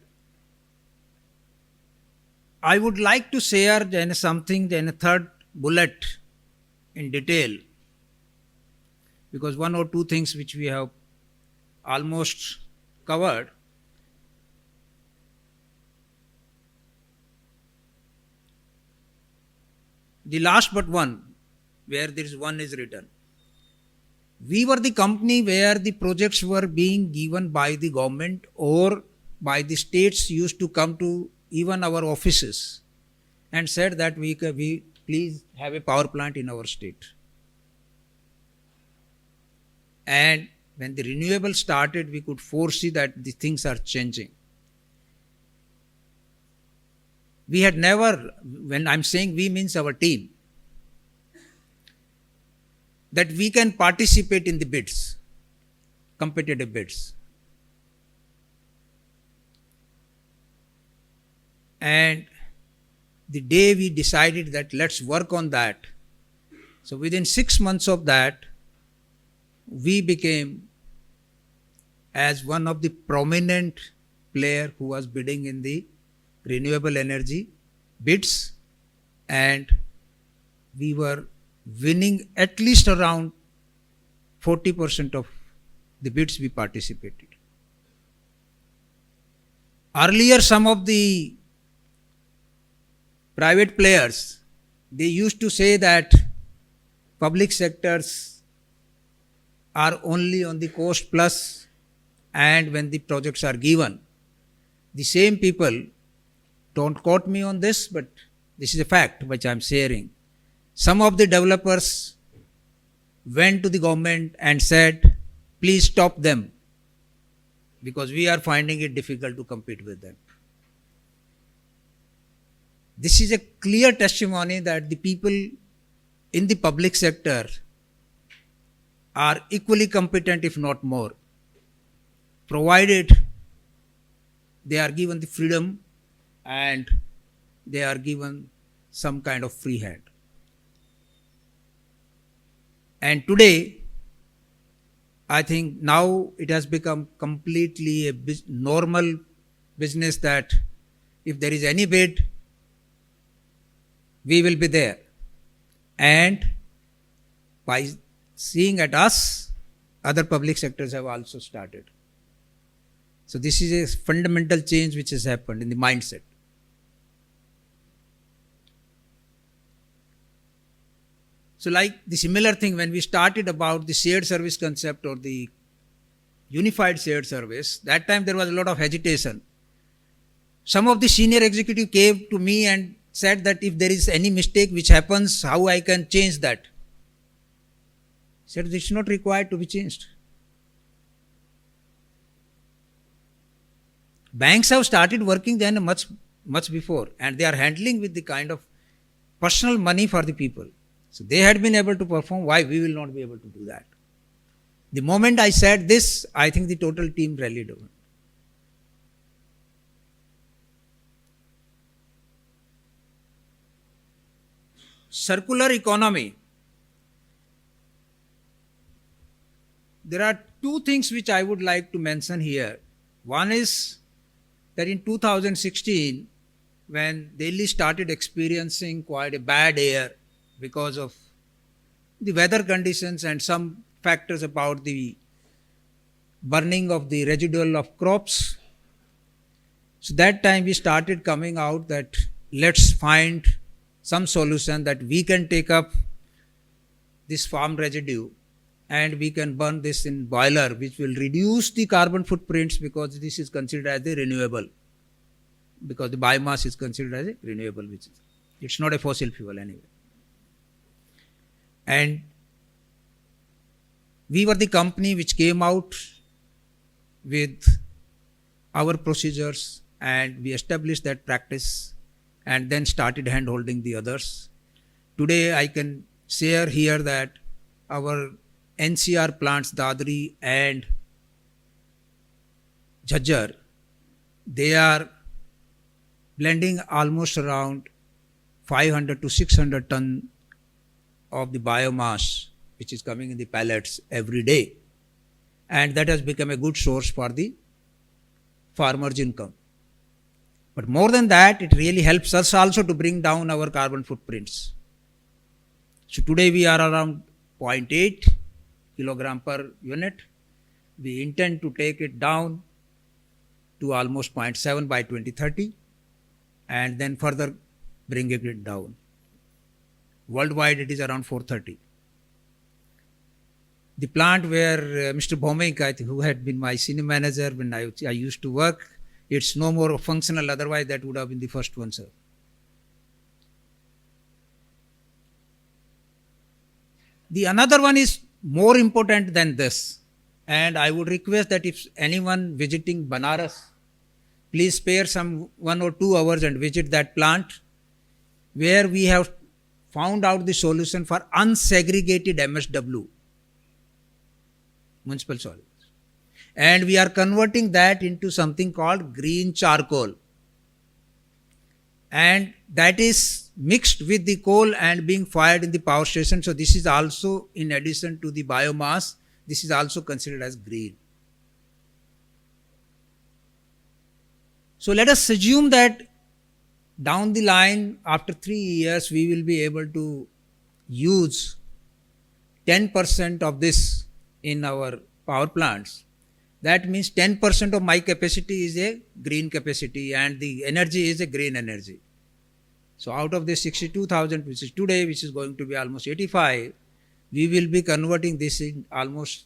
I would like to share then something, then a third bullet in detail, because one or two things which we have almost covered. The last but one, where there is one is written. We were the company where the projects were being given by the government or by the states used to come to even our offices and said that we please have a power plant in our state. And when the renewable started, we could foresee that the things are changing. We had never, when I'm saying we means our team, that we can participate in the bids, competitive bids. And the day we decided that let's work on that, so within 6 months of that, we became as one of the prominent player who was bidding in the renewable energy bids, and we were winning at least around 40% of the bids we participated. Earlier, some of the private players, they used to say that public sectors are only on the cost plus, and when the projects are given, the same people, don't quote me on this, but this is a fact which I am sharing. Some of the developers went to the government and said, please stop them because we are finding it difficult to compete with them. This is a clear testimony that the people in the public sector are equally competent, if not more, provided they are given the freedom and they are given some kind of free hand. And today, I think now it has become completely a normal business that if there is any bid, we will be there. And by seeing at us, other public sectors have also started. So this is a fundamental change which has happened in the mindset. So like the similar thing when we started about the shared service concept or the unified shared service, that time there was a lot of hesitation. Some of the senior executive came to me and said that if there is any mistake which happens, how I can change that. I said it's not required to be changed. Banks have started working then much before, and they are handling with the kind of personal money for the people. So they had been able to perform, why we will not be able to do that? The moment I said this, I think the total team rallied over. Circular economy. There are two things which I would like to mention here. One is that in 2016, when Delhi started experiencing quite a bad air because of the weather conditions and some factors about the burning of the residual of crops. So that time we started coming out that let's find some solution that we can take up this farm residue and we can burn this in boiler, which will reduce the carbon footprints because this is considered as a renewable, because the biomass is considered as a renewable, which is, it's not a fossil fuel anyway. And we were the company which came out with our procedures and we established that practice and then started hand-holding the others. Today, I can share here that our NCR plants, Dadri and Jhajjar, they are blending almost around 500 to 600 ton of the biomass which is coming in the pellets every day, and that has become a good source for the farmers' income. But more than that, it really helps us also to bring down our carbon footprints. So today we are around 0.8 kilogram per unit. We intend to take it down to almost 0.7 by 2030 and then further bringing it down. Worldwide it is around 430. The plant where Mr. Bhomik, who had been my senior manager when I used to work, it's no more functional, otherwise that would have been the first one, sir. The another one is more important than this, and I would request that if anyone visiting Banaras, please spare some 1 or 2 hours and visit that plant where we have found out the solution for unsegregated MSW, municipal solids. And we are converting that into something called green charcoal. And that is mixed with the coal and being fired in the power station. So this is also, in addition to the biomass, this is also considered as green. So let us assume that down the line, after 3 years, we will be able to use 10% of this in our power plants. That means 10% of my capacity is a green capacity and the energy is a green energy. So out of this 62,000, which is today, which is going to be almost 85, we will be converting this in almost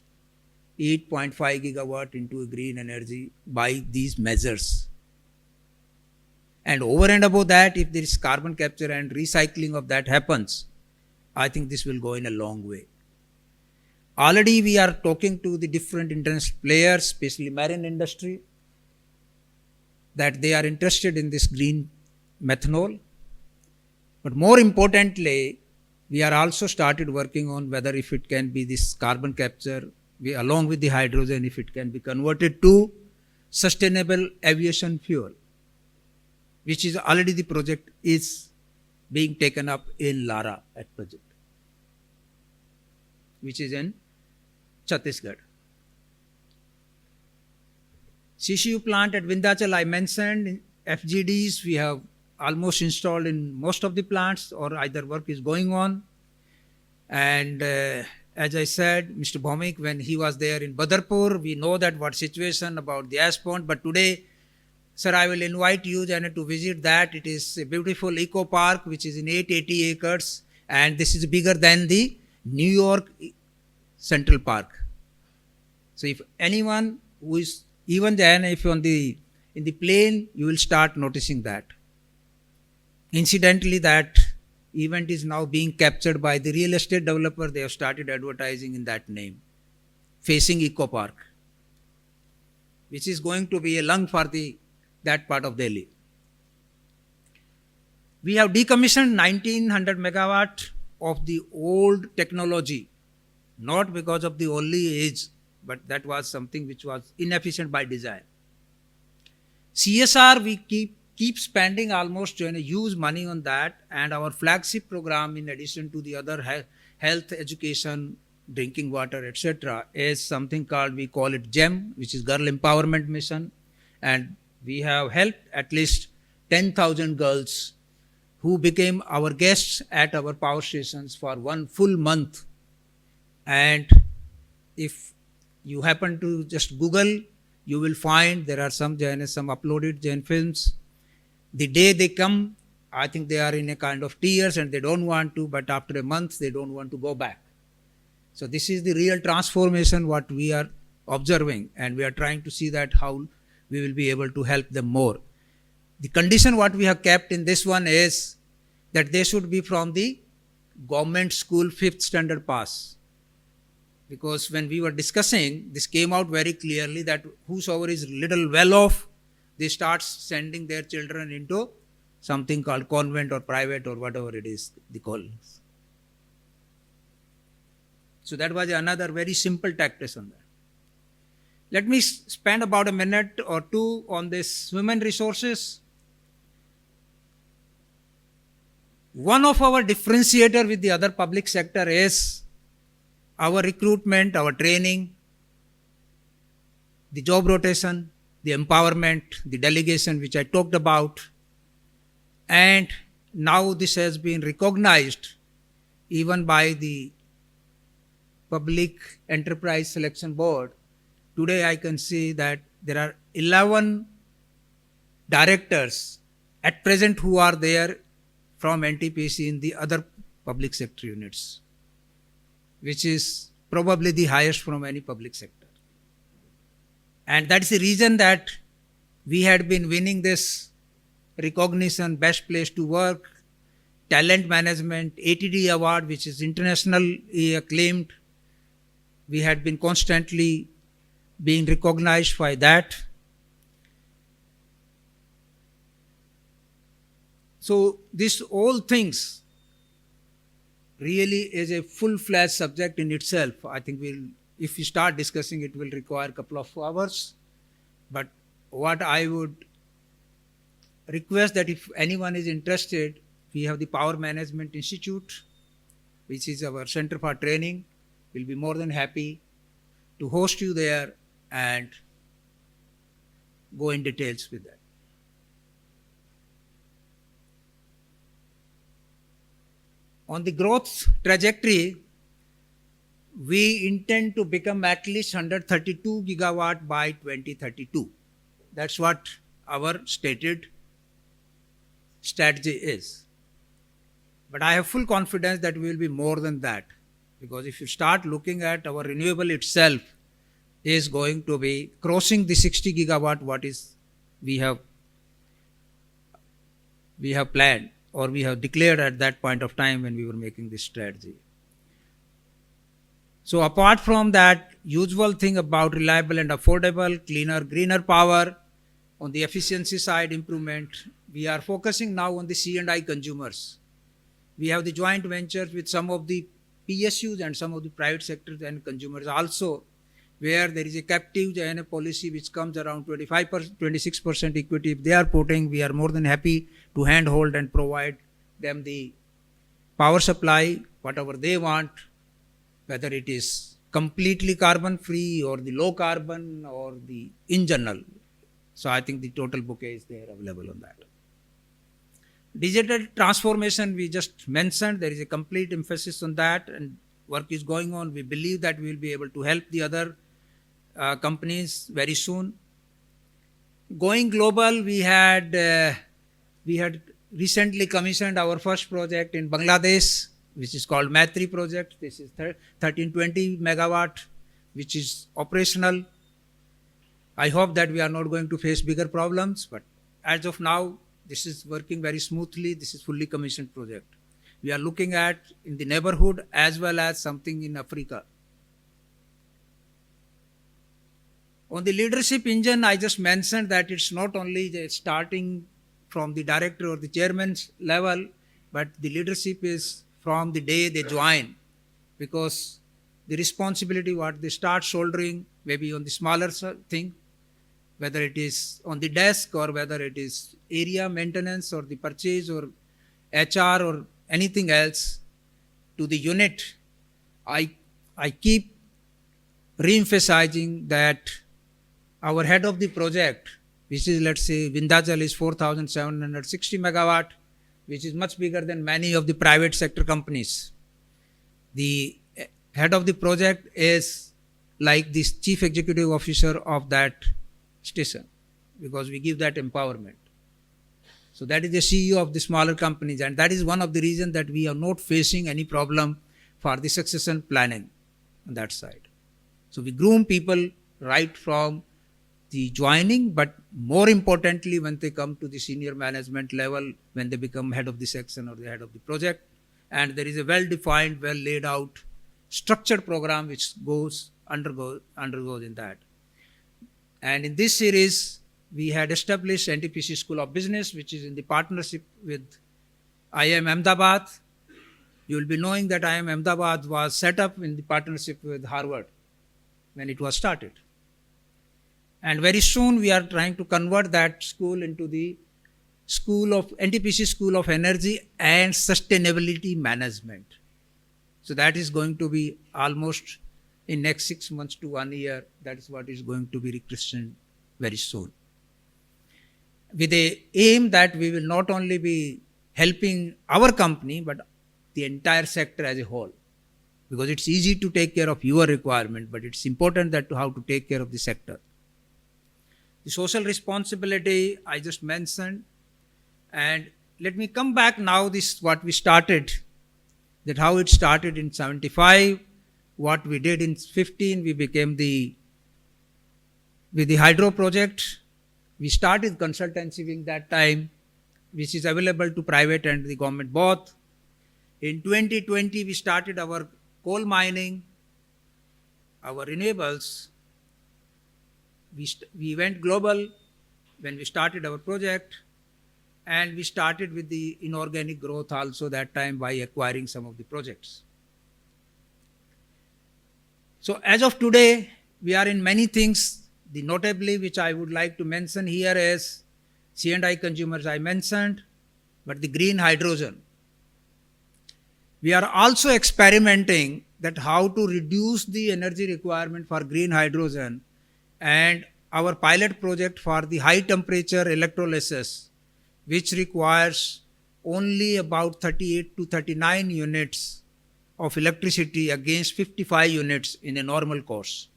8.5 gigawatt into a green energy by these measures. And over and above that, if there is carbon capture and recycling of that happens, I think this will go in a long way. Already we are talking to the different international players, especially marine industry, that they are interested in this green methanol. But more importantly, we are also started working on whether if it can be this carbon capture, along with the hydrogen, if it can be converted to sustainable aviation fuel, which is already the project is being taken up in Lara at present, which is in Chhattisgarh. CCU plant at Vindhyachal, I mentioned, FGDs we have almost installed in most of the plants or either work is going on. And as I said, Mr. Bhomik, when he was there in Badarpur, we know that what situation about the ash pond, but today, sir, I will invite you, Janet, to visit that. It is a beautiful eco park which is in 880 acres and this is bigger than the New York Central Park. So if anyone who is, even then if in the plane, you will start noticing that. Incidentally, that event is now being captured by the real estate developer. They have started advertising in that name, facing Eco Park, which is going to be a lung for that part of Delhi. We have decommissioned 1900 megawatt of the old technology, not because of the only age, but that was something which was inefficient by design. CSR, we keep spending almost huge money on that, and our flagship program, in addition to the other health, education, drinking water, etc., is something called, we call it GEM, which is Girl Empowerment Mission, and we have helped at least 10,000 girls who became our guests at our power stations for 1 full month. And if you happen to just Google, you will find there are some uploaded Jain films. The day they come, I think they are in a kind of tears and they don't want to, but after a month they don't want to go back. So this is the real transformation what we are observing, and we are trying to see that how we will be able to help them more. The condition what we have kept in this one is that they should be from the government school 5th standard pass. Because when we were discussing, this came out very clearly that whosoever is little well off, they start sending their children into something called convent or private or whatever it is they call. So that was another very simple tactic on that. Let me spend about a minute or two on this human resources. One of our differentiator with the other public sector is our recruitment, our training, the job rotation, the empowerment, the delegation which I talked about. And now this has been recognized even by the Public Enterprise Selection Board. Today I can see that there are 11 directors at present who are there from NTPC in the other public sector units, which is probably the highest from any public sector. And that's the reason that we had been winning this recognition, best place to work, talent management, ATD award, which is internationally acclaimed. We had been constantly being recognized by that. So this all things really is a full-fledged subject in itself. I think if we start discussing it will require a couple of hours. But what I would request that if anyone is interested, we have the Power Management Institute, which is our center for training. We'll be more than happy to host you there and go in details with that. On the growth trajectory, we intend to become at least 132 gigawatt by 2032. That's what our stated strategy is. But I have full confidence that we will be more than that, because if you start looking at our renewable itself is going to be crossing the 60 gigawatt what is we have planned or we have declared at that point of time when we were making this strategy. So apart from that usual thing about reliable and affordable, cleaner, greener power, on the efficiency side improvement, we are focusing now on the C&I consumers. We have the joint ventures with some of the PSUs and some of the private sectors and consumers also, where there is a captive JNA policy which comes around 26% equity. If they are putting, we are more than happy to handhold and provide them the power supply, whatever they want, whether it is completely carbon free or the low carbon or the in general. So I think the total bouquet is there available on that. Digital transformation we just mentioned, there is a complete emphasis on that and work is going on. We believe that we will be able to help the other companies very soon. Going global, we had recently commissioned our first project in Bangladesh, which is called Maitri project. This is 1320 megawatt, which is operational. I hope that we are not going to face bigger problems, but as of now, this is working very smoothly. This is fully commissioned project. We are looking at in the neighborhood as well as something in Africa. On the leadership engine, I just mentioned that it's not only starting from the director or the chairman's level, but the leadership is from the day they join, because the responsibility what they start shouldering maybe on the smaller thing, whether it is on the desk or whether it is area maintenance or the purchase or HR or anything else to the unit, I keep re-emphasizing that our head of the project, which is let's say Vindhyachal is 4,760 megawatt, which is much bigger than many of the private sector companies. The head of the project is like the chief executive officer of that station, because we give that empowerment. So that is the CEO of the smaller companies, and that is one of the reasons that we are not facing any problem for the succession planning on that side. So we groom people right from the joining, but more importantly when they come to the senior management level, when they become head of the section or the head of the project, and there is a well-defined, well-laid out structured program which undergoes in that. And in this series, we had established NTPC School of Business, which is in the partnership with IIM Ahmedabad. You will be knowing that IIM Ahmedabad was set up in the partnership with Harvard when it was started. And very soon we are trying to convert that school into the NTPC School of Energy and Sustainability Management. So that is going to be almost in next 6 months to 1 year. That is what is going to be rechristened very soon. With the aim that we will not only be helping our company, but the entire sector as a whole. Because it's easy to take care of your requirement, but it's important that how to take care of the sector. The social responsibility I just mentioned. And let me come back now, this what we started, that how it started in 75, what we did in 15, we became with the hydro project. We started consultancy in that time, which is available to private and the government both. In 2020, we started our coal mining, our renewables. We went global when we started our project, and we started with the inorganic growth also that time by acquiring some of the projects. So as of today, we are in many things. The notably which I would like to mention here is C&I consumers I mentioned, but the green hydrogen. We are also experimenting that how to reduce the energy requirement for green hydrogen, and our pilot project for the high temperature electrolysis, which requires only about 38 to 39 units of electricity against 55 units in a normal course.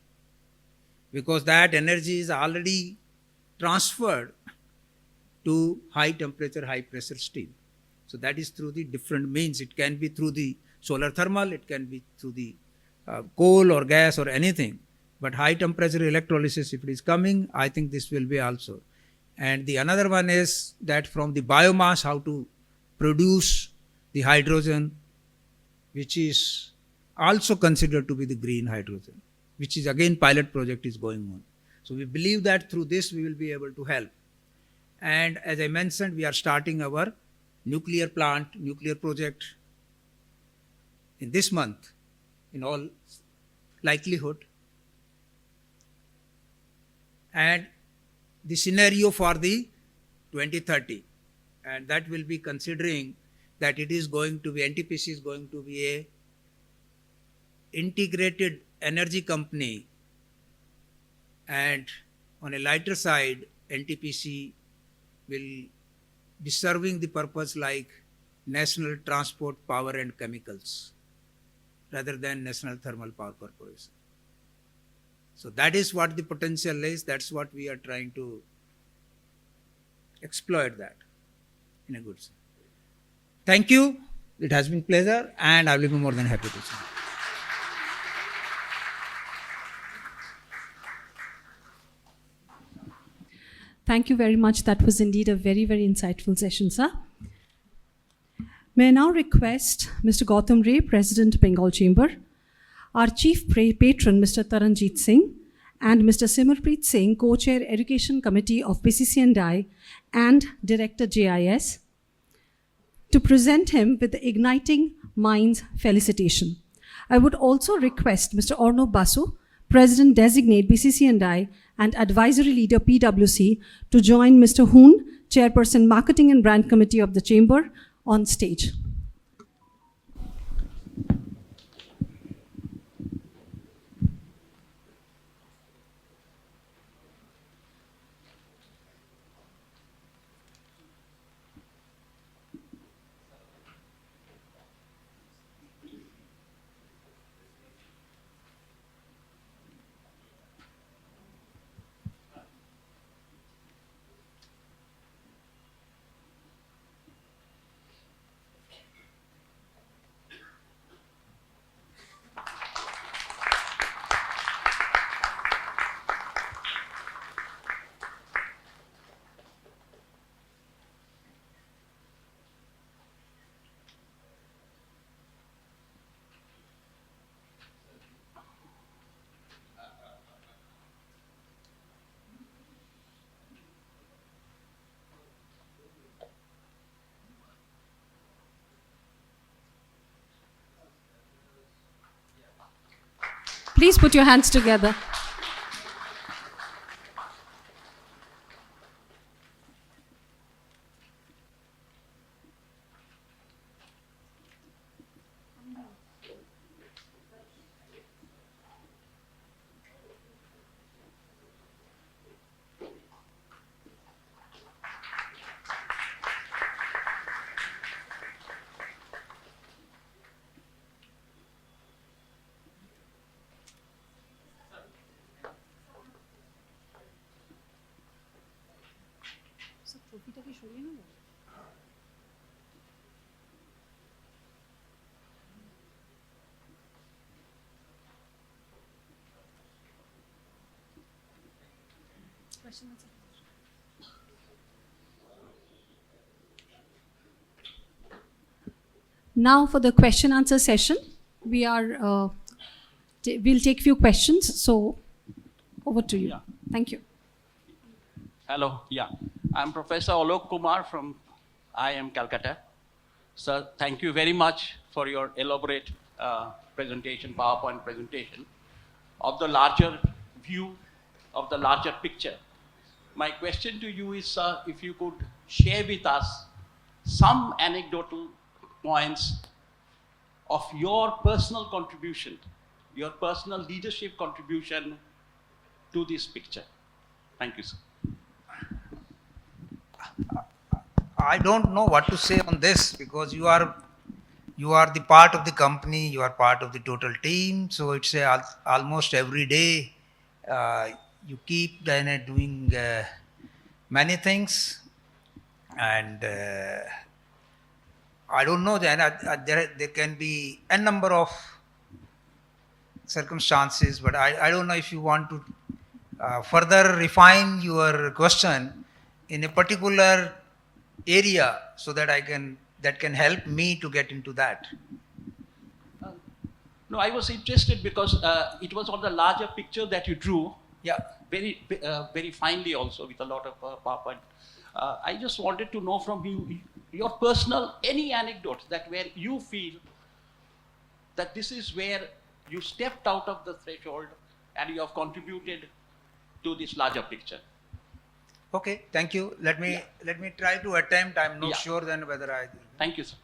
Because that energy is already transferred to high temperature, high pressure steam. So that is through the different means. It can be through the solar thermal, it can be through the coal or gas or anything. But high temperature electrolysis, if it is coming, I think this will be also. And the another one is that from the biomass, how to produce the hydrogen, which is also considered to be the green hydrogen, which is again pilot project is going on. So we believe that through this we will be able to help. And as I mentioned, we are starting our nuclear plant, nuclear project in this month, in all likelihood. And the scenario for the 2030, and that will be considering that it is going to be, NTPC is going to be a integrated energy company, and on a lighter side, NTPC will be serving the purpose like National Transport, Power and Chemicals rather than National Thermal Power Corporation. So that is what the potential is. That's what we are trying to exploit that in a good sense. Thank you. It has been a pleasure, and I will be more than happy to say. Thank you very much. That was indeed a very, very insightful session, sir. May I now request Mr. Gautam Ray, President, Bengal Chamber, our Chief Patron, Mr. Taranjit Singh, and Mr. Simarpreet Singh, Co-Chair, Education Committee of BCCNDI and Director, JIS, to present him with the Igniting Minds felicitation. I would also request Mr. Arnob Basu, President Designate BCCNDI and Advisory Leader PwC, to join Mr. Hoon, Chairperson Marketing and Brand Committee of the Chamber, on stage. Please put your hands together. Now for the question answer session, we'll take few questions. So over to you. Yeah. Thank you. Hello, yeah. I'm Professor Alok Kumar from IIM Calcutta. Sir, thank you very much for your elaborate presentation, PowerPoint presentation of the larger view, of the larger picture. My question to you is, sir, if you could share with us some anecdotal points of your personal contribution, your personal leadership contribution to this picture. Thank you, sir. I don't know what to say on this because you are the part of the company, you are part of the total team. So it's almost every day you keep doing many things, and I don't know. There can be a number of circumstances, but I don't know if you want to further refine your question in a particular area so that that can help me to get into that. No, I was interested because it was on the larger picture that you drew, Yeah. very finely also with a lot of PowerPoint. I just wanted to know from you your personal, any anecdote that where you feel that this is where you stepped out of the threshold and you have contributed to this larger picture. Okay, thank you. Let me try to attempt. I'm not Yeah. sure then whether I. Thank you, sir.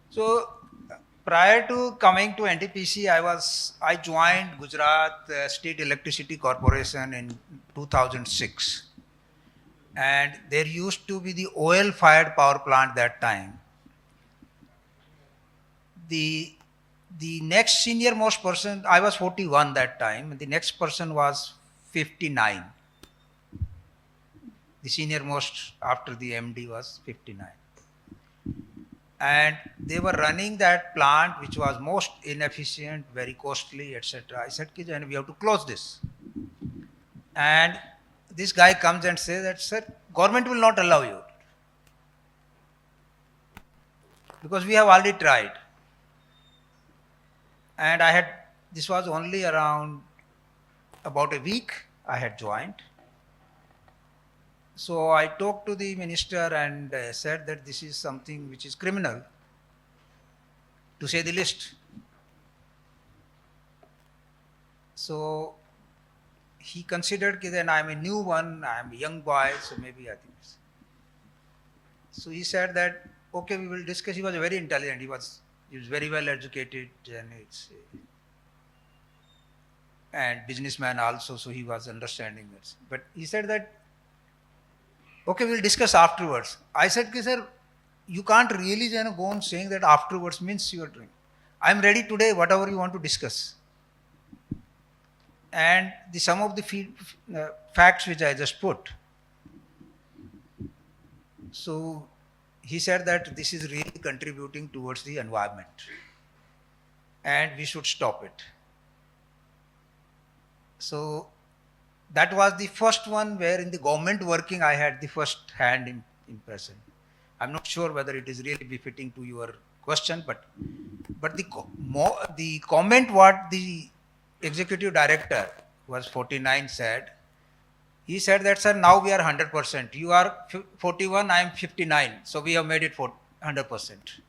So prior to coming to NTPC, I joined Gujarat State Electricity Corporation in 2006, and there used to be the oil-fired power plant that time. The next senior most person, I was 41 that time, and the next person was 59. The senior most after the MD was 59. And they were running that plant which was most inefficient, very costly, etc. I said, Kijan, we have to close this. And this guy comes and says that, sir, government will not allow you. Because we have already tried. And this was only around about a week I had joined. So I talked to the minister and said that this is something which is criminal, to say the least. So he considered that then I'm a new one, I'm a young boy, so maybe I think. So he said that, okay, we will discuss. He was very intelligent, he was very well educated, and businessman also, so he was understanding this. But he said that, okay, we'll discuss afterwards. I said, sir, you can't really go on saying that afterwards means you are doing. I'm ready today, whatever you want to discuss. And some of the facts which I just put. So he said that this is really contributing towards the environment and we should stop it. So that was the first one where in the government working I had the first hand impression. I'm not sure whether it is really befitting to your question, but the comment what the executive director who was 49 said, he said that, sir, now we are 100%. You are 41, I am 59. So we have made it 100%.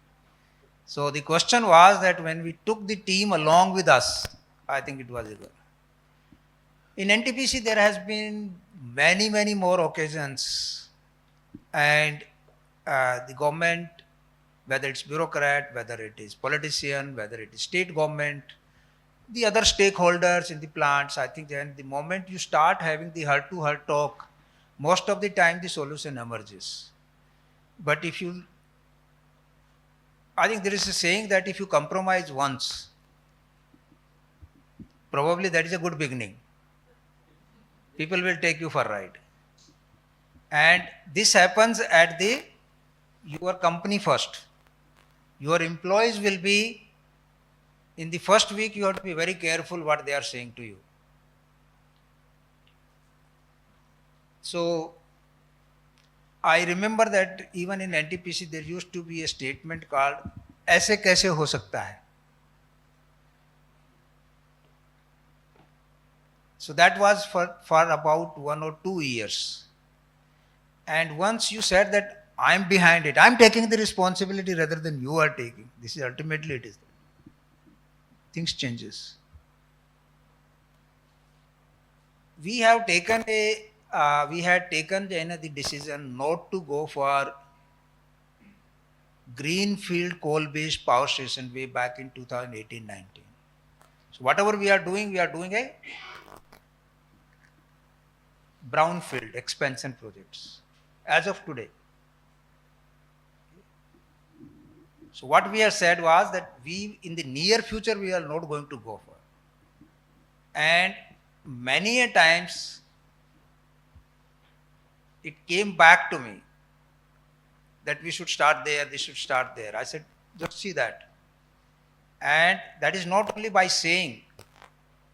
So the question was that when we took the team along with us, I think it was a good. In NTPC, there has been many more occasions, and the government, whether it's bureaucrat, whether it is politician, whether it is state government, the other stakeholders in the plants, I think then the moment you start having the heart-to-heart talk, most of the time the solution emerges. But if you, I think there is a saying that if you compromise once, probably that is a good beginning. People will take you for a ride. And this happens at the your company first. Your employees will be, in the first week you have to be very careful what they are saying to you. So I remember that even in NTPC there used to be a statement called ऐसे कैसे हो सकता है. So that was for about 1 or 2 years. And once you said that I'm behind it, I'm taking the responsibility rather than you are taking. This is ultimately it is. Things changes. We have taken we had taken the decision not to go for greenfield coal-based power station way back in 2018-19. So whatever we are doing a brownfield expansion projects as of today. So what we have said was that we, in the near future, we are not going to go for. And many a times it came back to me that we should start there, they should start there. I said, just see that. And that is not only by saying,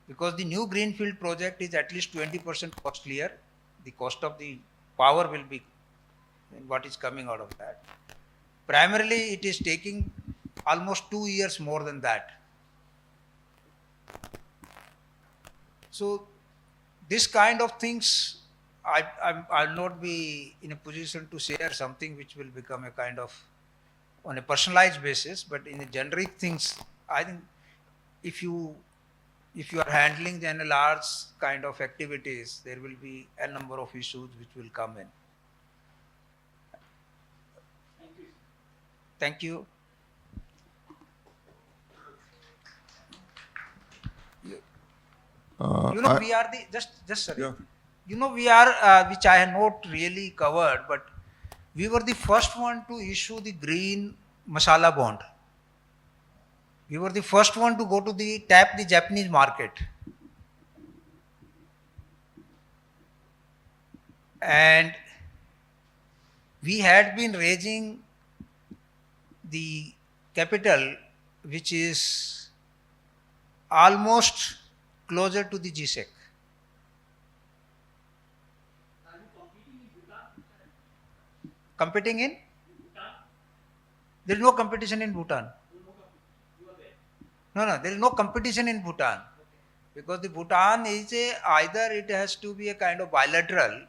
because the new greenfield project is at least 20% costlier. The cost of the power will be what is coming out of that. Primarily, it is taking almost 2 years more than that. So, this kind of things, I'll not be in a position to share something which will become a kind of on a personalized basis, but in a generic things, I think if you are handling then a large kind of activities, there will be a number of issues which will come in. Thank you. We are the just sorry. Yeah. We are which I have not really covered, but we were the first one to issue the green masala bond. We were the first one to go to tap the Japanese market. And we had been raising the capital which is almost closer to the GSEC. Competing in? There is no competition in Bhutan. No, there is no competition in Bhutan. Because the Bhutan is either it has to be a kind of bilateral,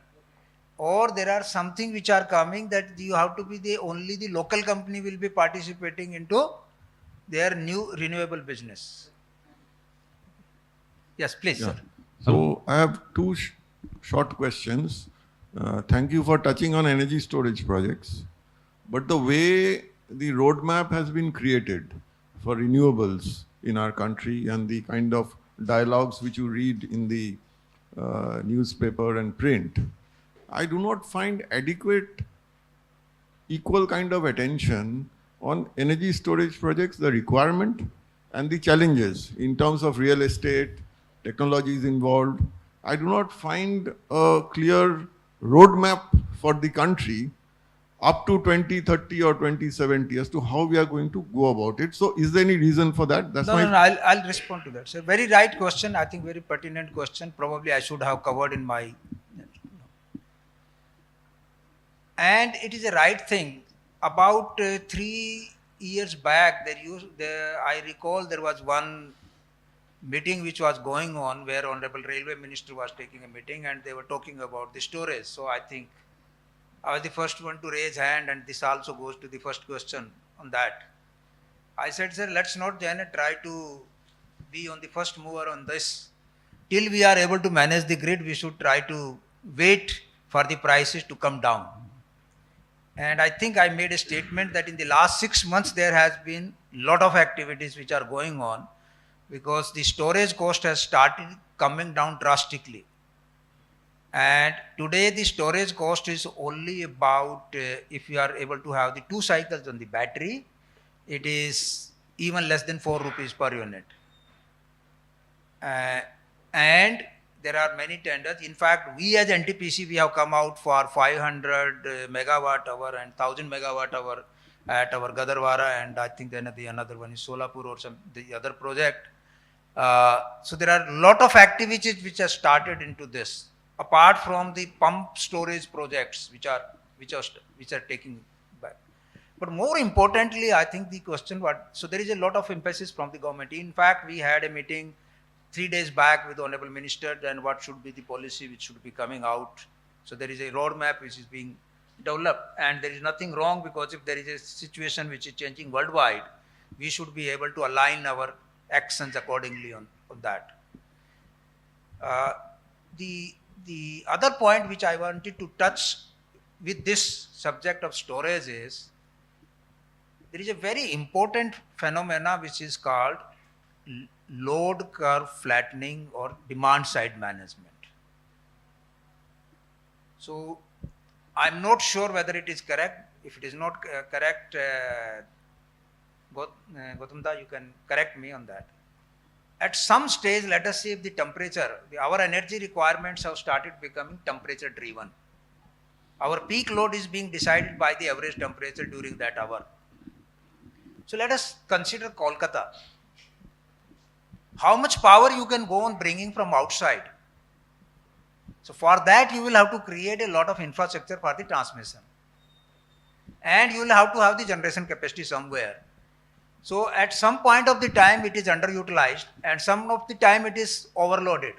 or there are something which are coming that you have to be only the local company will be participating into their new renewable business. Yes, please, Yeah. sir. So I have two short questions. Thank you for touching on energy storage projects. But the way the roadmap has been created for renewables in our country and the kind of dialogues which you read in the newspaper and print, I do not find adequate equal kind of attention on energy storage projects, the requirement and the challenges in terms of real estate, technologies involved. I do not find a clear roadmap for the country up to 2030 or 2070 as to how we are going to go about it. So is there any reason for that? No, I'll respond to that, sir. Very right question. I think very pertinent question. Probably I should have covered in my... And it is a right thing. About 3 years back, I recall there was one meeting which was going on where Honorable Railway Minister was taking a meeting and they were talking about the storage. So I think I was the first one to raise hand, and this also goes to the first question on that. I said, sir, let's not then try to be on the first mover on this. Till we are able to manage the grid, we should try to wait for the prices to come down. And I think I made a statement that in the last 6 months there has been a lot of activities which are going on because the storage cost has started coming down drastically. And today the storage cost is only about, if you are able to have the 2 cycles on the battery, it is even less than 4 rupees per unit. And there are many tenders. In fact, we as NTPC, we have come out for 500 megawatt hour and 1000 megawatt hour at our Gadarwara, and I think then the another one is Solapur or some the other project. So there are a lot of activities which have started into this, apart from the pump storage projects which are taking back. But more importantly, I think the question so there is a lot of emphasis from the government. In fact, we had a meeting 3 days back with the Honorable Minister, then what should be the policy which should be coming out. So there is a roadmap which is being developed, and there is nothing wrong because if there is a situation which is changing worldwide, we should be able to align our actions accordingly on that. The other point which I wanted to touch with this subject of storage is, there is a very important phenomena which is called load curve flattening or demand side management. So I'm not sure whether it is correct. If it is not correct, Gautamda, you can correct me on that. At some stage, let us see if the temperature, our energy requirements have started becoming temperature driven. Our peak load is being decided by the average temperature during that hour. So let us consider Kolkata. How much power you can go on bringing from outside. So for that you will have to create a lot of infrastructure for the transmission. And you will have to have the generation capacity somewhere. So at some point of the time it is underutilized and some of the time it is overloaded.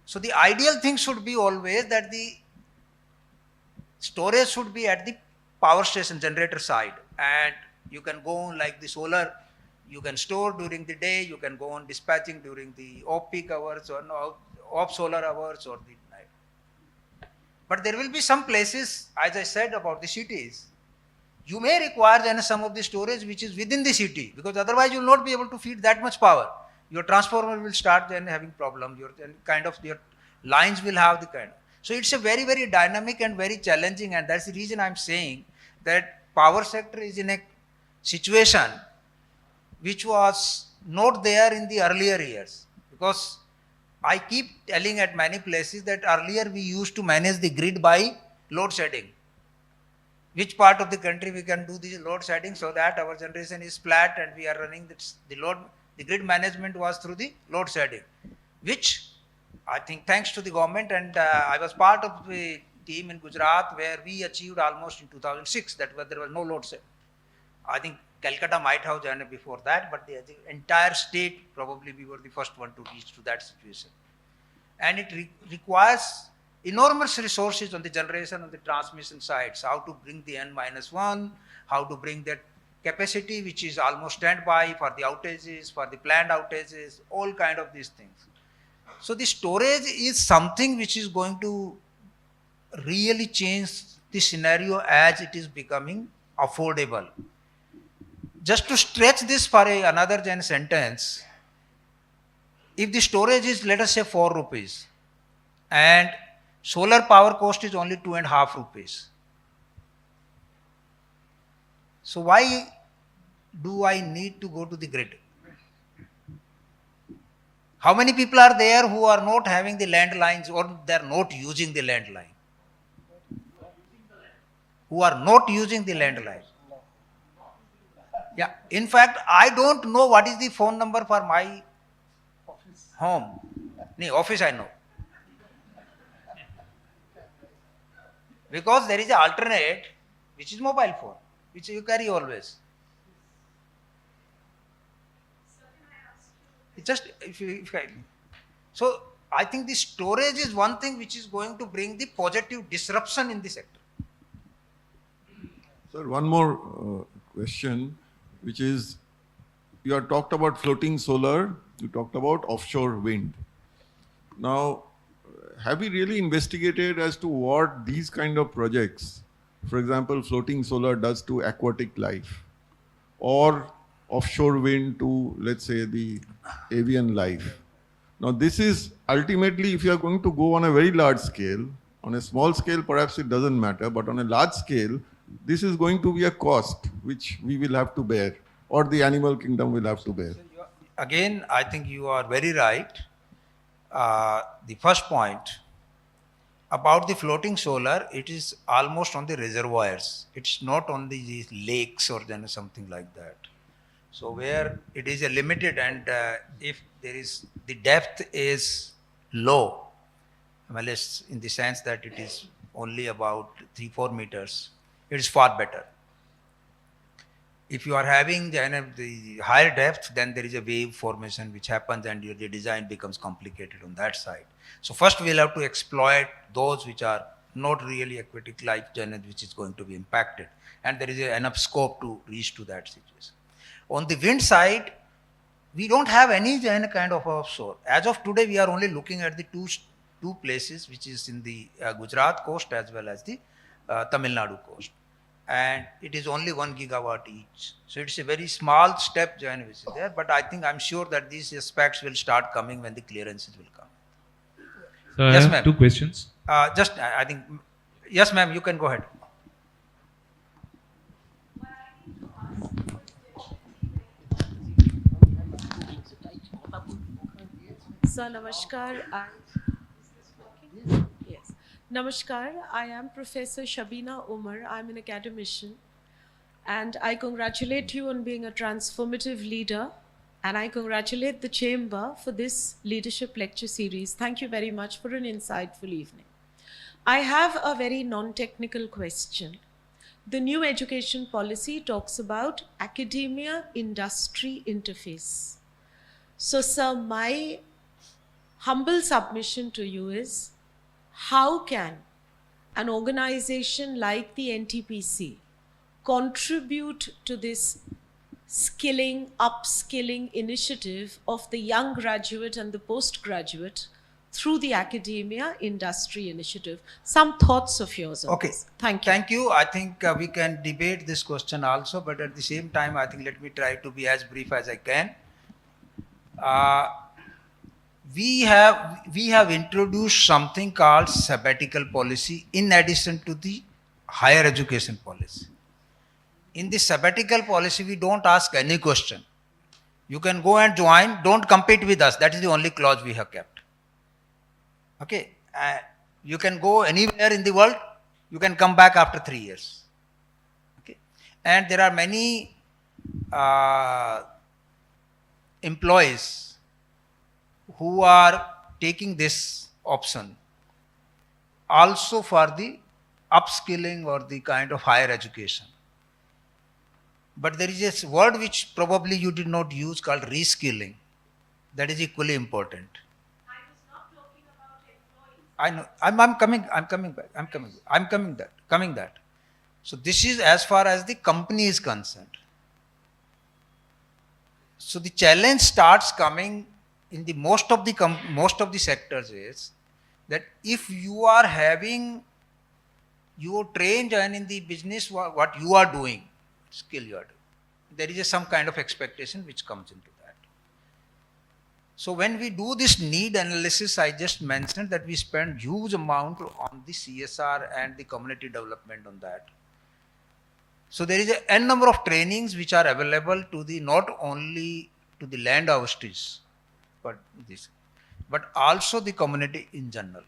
So the ideal thing should be always that the storage should be at the power station generator side, and you can go on like the solar. You can store during the day, you can go on dispatching during the off-peak hours or off-solar hours or the night. But there will be some places, as I said about the cities, you may require then some of the storage which is within the city, because otherwise you will not be able to feed that much power. Your transformer will start then having problem, your lines will have the kind. So it's a very, very dynamic and very challenging, and that's the reason I'm saying that power sector is in a situation which was not there in the earlier years, because I keep telling at many places that earlier we used to manage the grid by load shedding. Which part of the country we can do the load shedding so that our generation is flat and we are running the grid management was through the load shedding, which I think thanks to the government, and I was part of the team in Gujarat where we achieved almost in 2006 that there was no load shedding. I think Calcutta might have done it before that, but the entire state, probably we were the first one to reach to that situation. And it requires enormous resources on the generation and the transmission sides, how to bring the N-1, how to bring that capacity which is almost standby for the outages, for the planned outages, all kind of these things. So the storage is something which is going to really change the scenario as it is becoming affordable. Just to stretch this for another sentence, if the storage is, let us say, 4 rupees and solar power cost is only 2.5 rupees. So why do I need to go to the grid? How many people are there who are not having the landlines or they are not using the landline? Who are not using the landline? Yeah, in fact, I don't know what is the phone number for my home. No, office I know. Because there is an alternate, which is mobile phone, which you carry always. It's just, so I think the storage is one thing which is going to bring the positive disruption in the sector. Sir, one more question, which is you have talked about floating solar, you talked about offshore wind. Now, have we really investigated as to what these kind of projects, for example, floating solar does to aquatic life, or offshore wind to, let's say, the avian life? Now, this is ultimately, if you are going to go on a very large scale, on a small scale, perhaps it doesn't matter, but on a large scale, this is going to be a cost which we will have to bear, or the animal kingdom will have to bear. Again, I think you are very right. The first point about the floating solar, it is almost on the reservoirs. It's not on the lakes or then something like that. So where it is a limited, and if there is the depth is low, well, it's in the sense that it is only about 3-4 meters, it is far better. If you are having the higher depth, then there is a wave formation which happens and the design becomes complicated on that side. So first we'll have to exploit those which are not really aquatic life which is going to be impacted, and there is enough scope to reach to that situation. On the wind side, we don't have any kind of offshore. As of today, we are only looking at the two places, which is in the Gujarat coast as well as the Tamil Nadu coast. And it is only 1 gigawatt each. So it's a very small step which is there, but I'm sure that these aspects will start coming when the clearances will come. So Yes, I have ma'am. two questions. Yes, ma'am, you can go ahead. Sir, namaskar. Yes. Namaskar. I am Professor Shabina Umar. I'm an academician. And I congratulate you on being a transformative leader. And I congratulate the Chamber for this leadership lecture series. Thank you very much for an insightful evening. I have a very non-technical question. The new education policy talks about academia-industry interface. So, sir, my humble submission to you is, how can an organization like the NTPC contribute to this skilling, upskilling initiative of the young graduate and the postgraduate through the academia industry initiative? Some thoughts of yours on Okay. this. Thank you. Thank you. I think we can debate this question also, but at the same time, I think let me try to be as brief as I can. We have introduced something called sabbatical policy in addition to the higher education policy. In the sabbatical policy, we don't ask any question. You can go and join, don't compete with us. That is the only clause we have kept. Okay. You can go anywhere in the world, you can come back after 3 years. Okay. And there are many employees who are taking this option also for the upskilling or the kind of higher education. But there is a word which probably you did not use called reskilling. That is equally important. I was not talking about employees. I know. I'm coming that. So this is as far as the company is concerned. So the challenge starts coming in the most of the sectors is that if you are having you trained and in the business what you are doing, skill you are doing, there is some kind of expectation which comes into that. So when we do this need analysis, I just mentioned that we spend huge amount on the CSR and the community development on that. So there is a n number of trainings which are available to the not only to the land hostess, but also the community in general.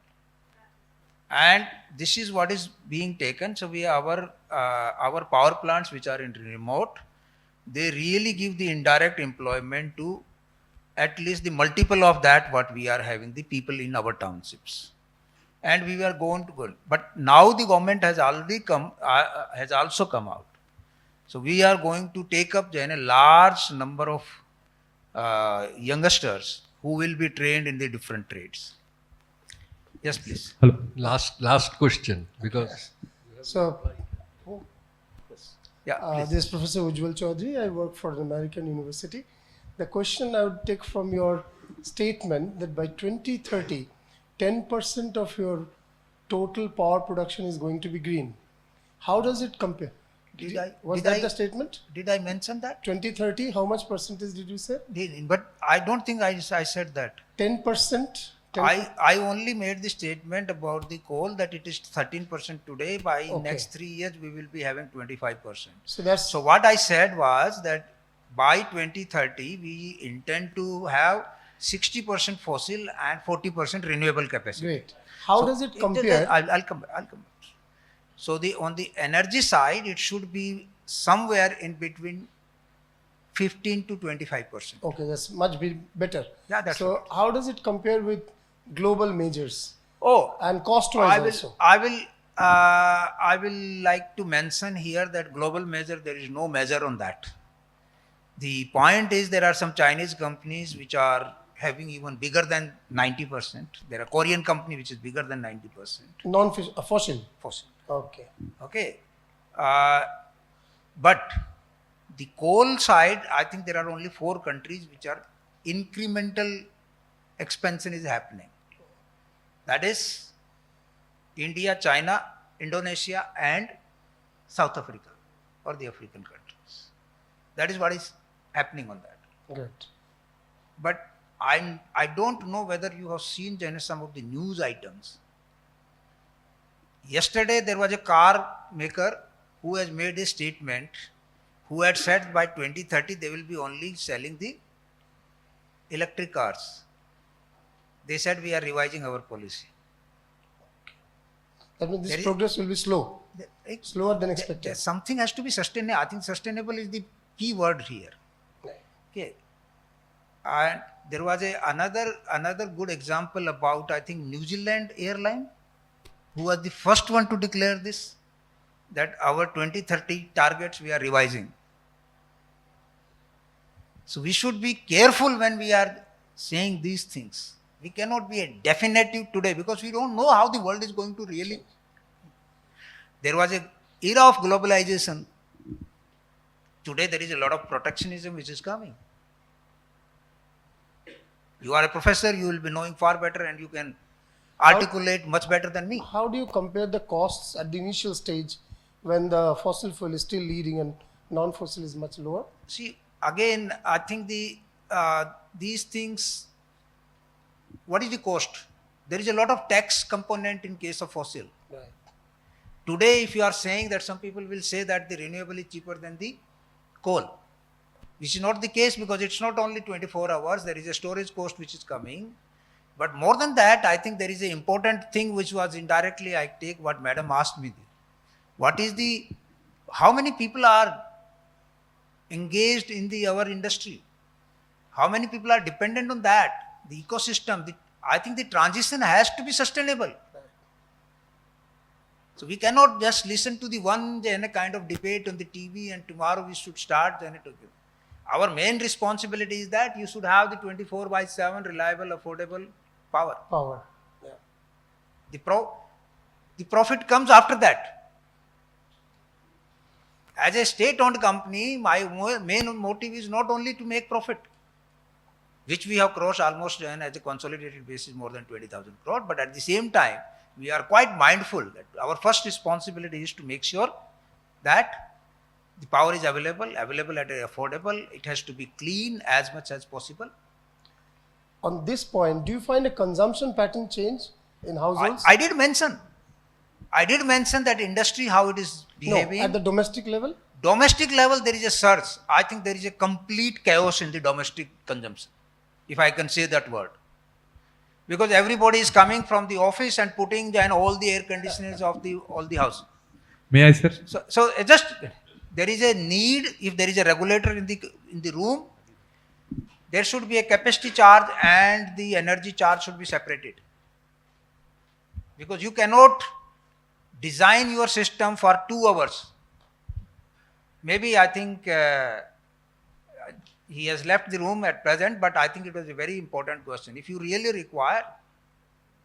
And this is what is being taken. So we have our power plants which are in remote, they really give the indirect employment to at least the multiple of that what we are having the people in our townships. And we were going to go, but now the government has already has also come out. So we are going to take up a large number of youngsters who will be trained in the different trades. Yes, please. Hello. Last question, because So, Yeah, please. this is Professor Ujjwal Chaudhary. I work for an American university. The question I would take from your statement that by 2030, 10% of your total power production is going to be green. How does it compare? Was that the statement? Did I mention that? 2030, how much percentage did you say? But I don't think I said that. 10%? I only made the statement about the coal that it is 13% today. By Okay. next 3 years, we will be having 25%. So that's So what I said was that by 2030, we intend to have 60% fossil and 40% renewable capacity. great. How So does it compare? I'll come back. So on the energy side, it should be somewhere in between 15 to 25%. Okay, that's much better. Yeah, that's so right. how does it compare with global majors Oh, and cost-wise also? I will like to mention here that global measure, there is no measure on that. The point is there are some Chinese companies which are having even bigger than 90%. There are Korean company which is bigger than 90% Fossil. fossil. Okay. Okay. But the coal side, I think there are only 4 countries which are incremental expansion is happening. That is India, China, Indonesia and South Africa or the African countries. That is what is happening on that. Good. But I don't know whether you have seen some of the news items. Yesterday there was a car maker who has made a statement who had said by 2030 they will be only selling the electric cars. They said we are revising our policy. That means There this is- progress will be slow. Slower than expected. Something has to be sustainable. I think sustainable is the key word here. Okay. And there was another good example about, I think, New Zealand airline, who was the first one to declare this, that our 2030 targets we are revising. So we should be careful when we are saying these things. We cannot be a definitive today because we don't know how the world is going to really. There was a era of globalization. Today there is a lot of protectionism which is coming. You are a professor, you will be knowing far better and you can articulate much better than me. How do you compare the costs at the initial stage when the fossil fuel is still leading and non-fossil is much lower? See, again, I think these things, what is the cost? There is a lot of tax component in case of fossil. Right. Today, if you are saying that some people will say that the renewable is cheaper than the coal, which is not the case because it's not only 24 hours, there is a storage cost which is coming. But more than that, I think there is an important thing which was indirectly, I take what madam asked me. What is how many people are engaged in our industry? How many people are dependent on that? The ecosystem, I think the transition has to be sustainable. So we cannot just listen to the one kind of debate on the TV and tomorrow we should start. Our main responsibility is that you should have the 24/7 reliable, affordable power. Power. Yeah. The profit comes after that. As a state-owned company, my main motive is not only to make profit, which we have crossed almost as a consolidated basis more than 20,000 crore, but at the same time, we are quite mindful that our first responsibility is to make sure that the power is available at an affordable, it has to be clean as much as possible. On this point, do you find a consumption pattern change in households? I did mention that industry, how it is behaving. No, at the domestic level? Domestic level, there is a surge. I think there is a complete chaos in the domestic consumption, if I can say that word. Because everybody is coming from the office and putting all the air conditioners of all the house. May I, sir? So just there is a need, if there is a regulator in the room, there should be a capacity charge and the energy charge should be separated. Because you cannot design your system for 2 hours. Maybe I think he has left the room at present, but I think it was a very important question. If you really require,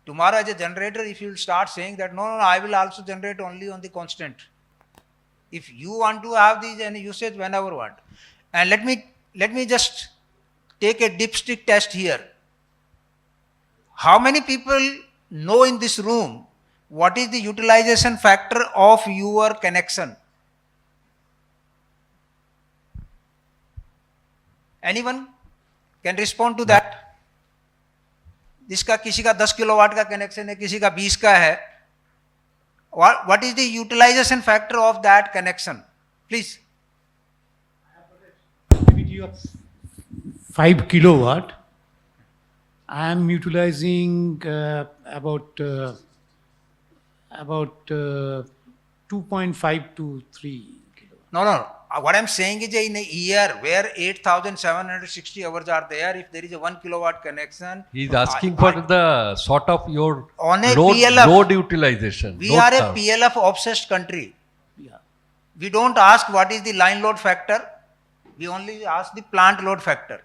tomorrow as a generator, if you will start saying that, no, I will also generate only on the constant. If you want to have these usage whenever you want. And let me just take a dipstick test here. How many people know in this room what is the utilization factor of your connection? Anyone can respond to that? जिसका किसी का 10 kilowatt का connection है, किसी का 20 का है. What is the utilization factor of that connection? Please. Activity of 5 kilowatt. I am utilizing about 2.5 to 3 kilowatt. No. What I'm saying is in a year where 8,760 hours are there, if there is a 1 kilowatt connection. He's asking for the sort of your On a load, PLF, load utilization. We load are a curve. PLF obsessed country. Yeah. We don't ask what is the line load factor. We only ask the plant load factor.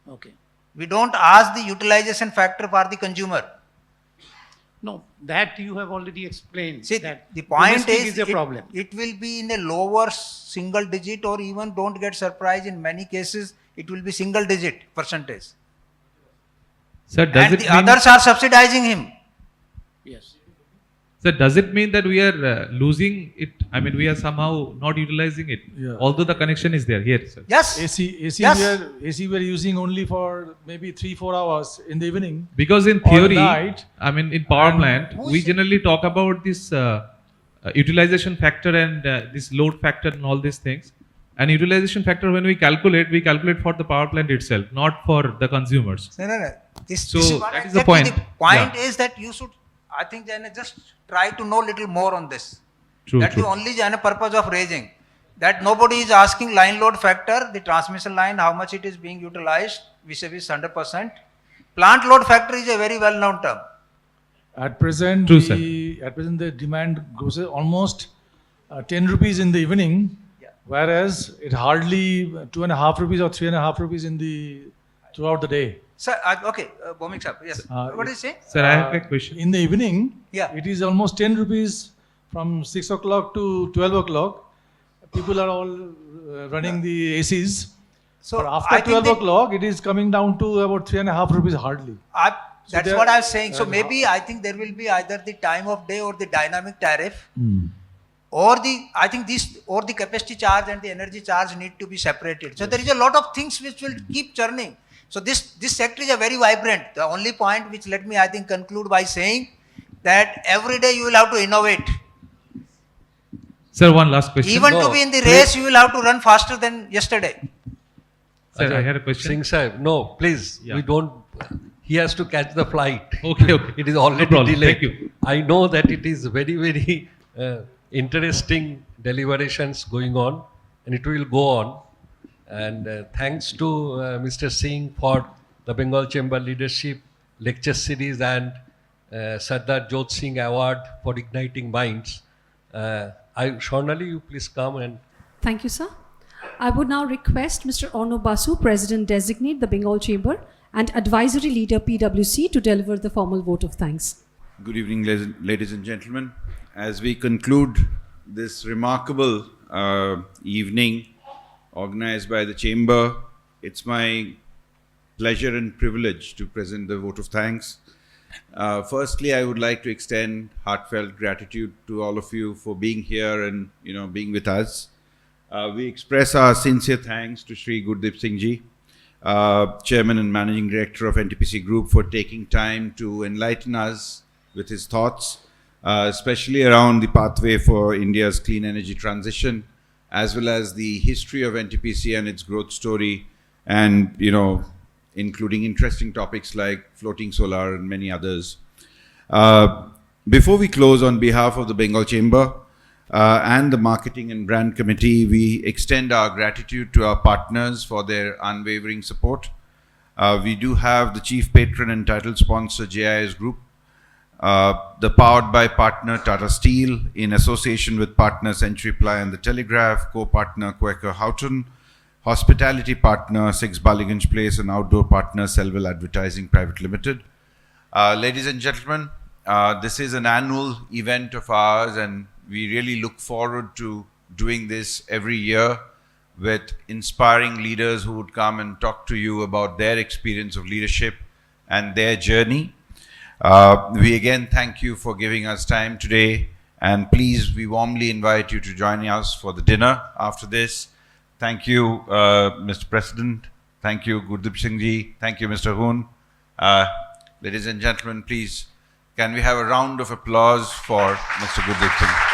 Okay. We don't ask the utilization factor for the consumer. No, that you have already explained. See, that the point domestic is, a problem. it will be in a lower single digit, or even don't get surprised, in many cases it will be single digit percentage. Sir, does And it the mean, others are subsidizing him. Yes. sir, does it mean that we are losing it? I mean, we are somehow not utilizing it, Yeah. although the connection is there here, sir. Yes. AC Yes. we are using only for maybe 3-4 hours in the evening. Because in Or theory, night. I mean, in power And plant, who we is- generally talk about this utilization factor and this load factor and all these things. And utilization factor, when we calculate for the power plant itself, not for the consumers. No. This So, is what that is the exactly point. The point Yeah. is that you should, I think, Jana, just try to know little more on this. True, That's true. the only Jana purpose of raising. That nobody is asking line load factor, the transmission line, how much it is being utilized, vis-a-vis 100%. Plant load factor is a very well-known term. At present, True, the demand goes almost 10 rupees in the evening, Yeah. whereas it hardly 2.5 rupees or 3.5 rupees throughout the day. Sir, okay, Bomik sir, yes. What is he saying? Sir, I have a question. In the evening, Yeah. it is almost 10 rupees from 6 o'clock to 12 o'clock. People are all running the ACs. So But after I think 12 that- o'clock, it is coming down to about 3.5 rupees hardly. That's there- what I was saying. So maybe I think there will be either the time of day or the dynamic tariff, or the capacity charge and the energy charge need to be separated. So there is a lot of things which will keep churning. So this sector is a very vibrant. The only point which let me, I think, conclude by saying that every day you will have to innovate. Sir, one last question. Even No, to be in the please. race, you will have to run faster than yesterday. Sir, I had a question. Singh Sahib, no, please, Yeah. we don't. He has to catch the flight. Okay. It is already No problem. delayed. Thank you. I know that it is very, very interesting deliberations going on, and it will go on. And thanks to Mr. Singh for the Bengal Chamber Leadership Lecture Series and Sardar Jot Singh Award for Igniting Minds. Shornali, you please come and. Thank you, sir. I would now request Mr. Orno Basu, President Designate, the Bengal Chamber, and Advisory Leader, PwC, to deliver the formal vote of thanks. Good evening, ladies and gentlemen. As we conclude this remarkable evening organized by the Chamber, it's my pleasure and privilege to present the vote of thanks. Firstly, I would like to extend heartfelt gratitude to all of you for being here and being with us. We express our sincere thanks to Shri Gurdeep Singh Ji, Chairman and Managing Director of NTPC Group, for taking time to enlighten us with his thoughts, especially around the pathway for India's clean energy transition, as well as the history of NTPC and its growth story, and including interesting topics like floating solar and many others. Before we close, on behalf of the Bengal Chamber and the Marketing and Brand Committee, we extend our gratitude to our partners for their unwavering support. We do have the chief patron and title sponsor, JIS Group, the powered by partner Tata Steel, in association with partner Century Ply and the Telegraph, co-partner Quaker Houghton, hospitality partner Six Ballygunge Place, and outdoor partner Selville Advertising Private Limited. Ladies and gentlemen, this is an annual event of ours, and we really look forward to doing this every year. with inspiring leaders who would come and talk to you about their experience of leadership and their journey. We again thank you for giving us time today, and please, we warmly invite you to join us for the dinner after this. Thank you, Mr. President. Thank you, Gurdeep Singh Ji. Thank you, Mr. Hoon. Ladies and gentlemen, please, can we have a round of applause for Mr. Gurdeep Singh?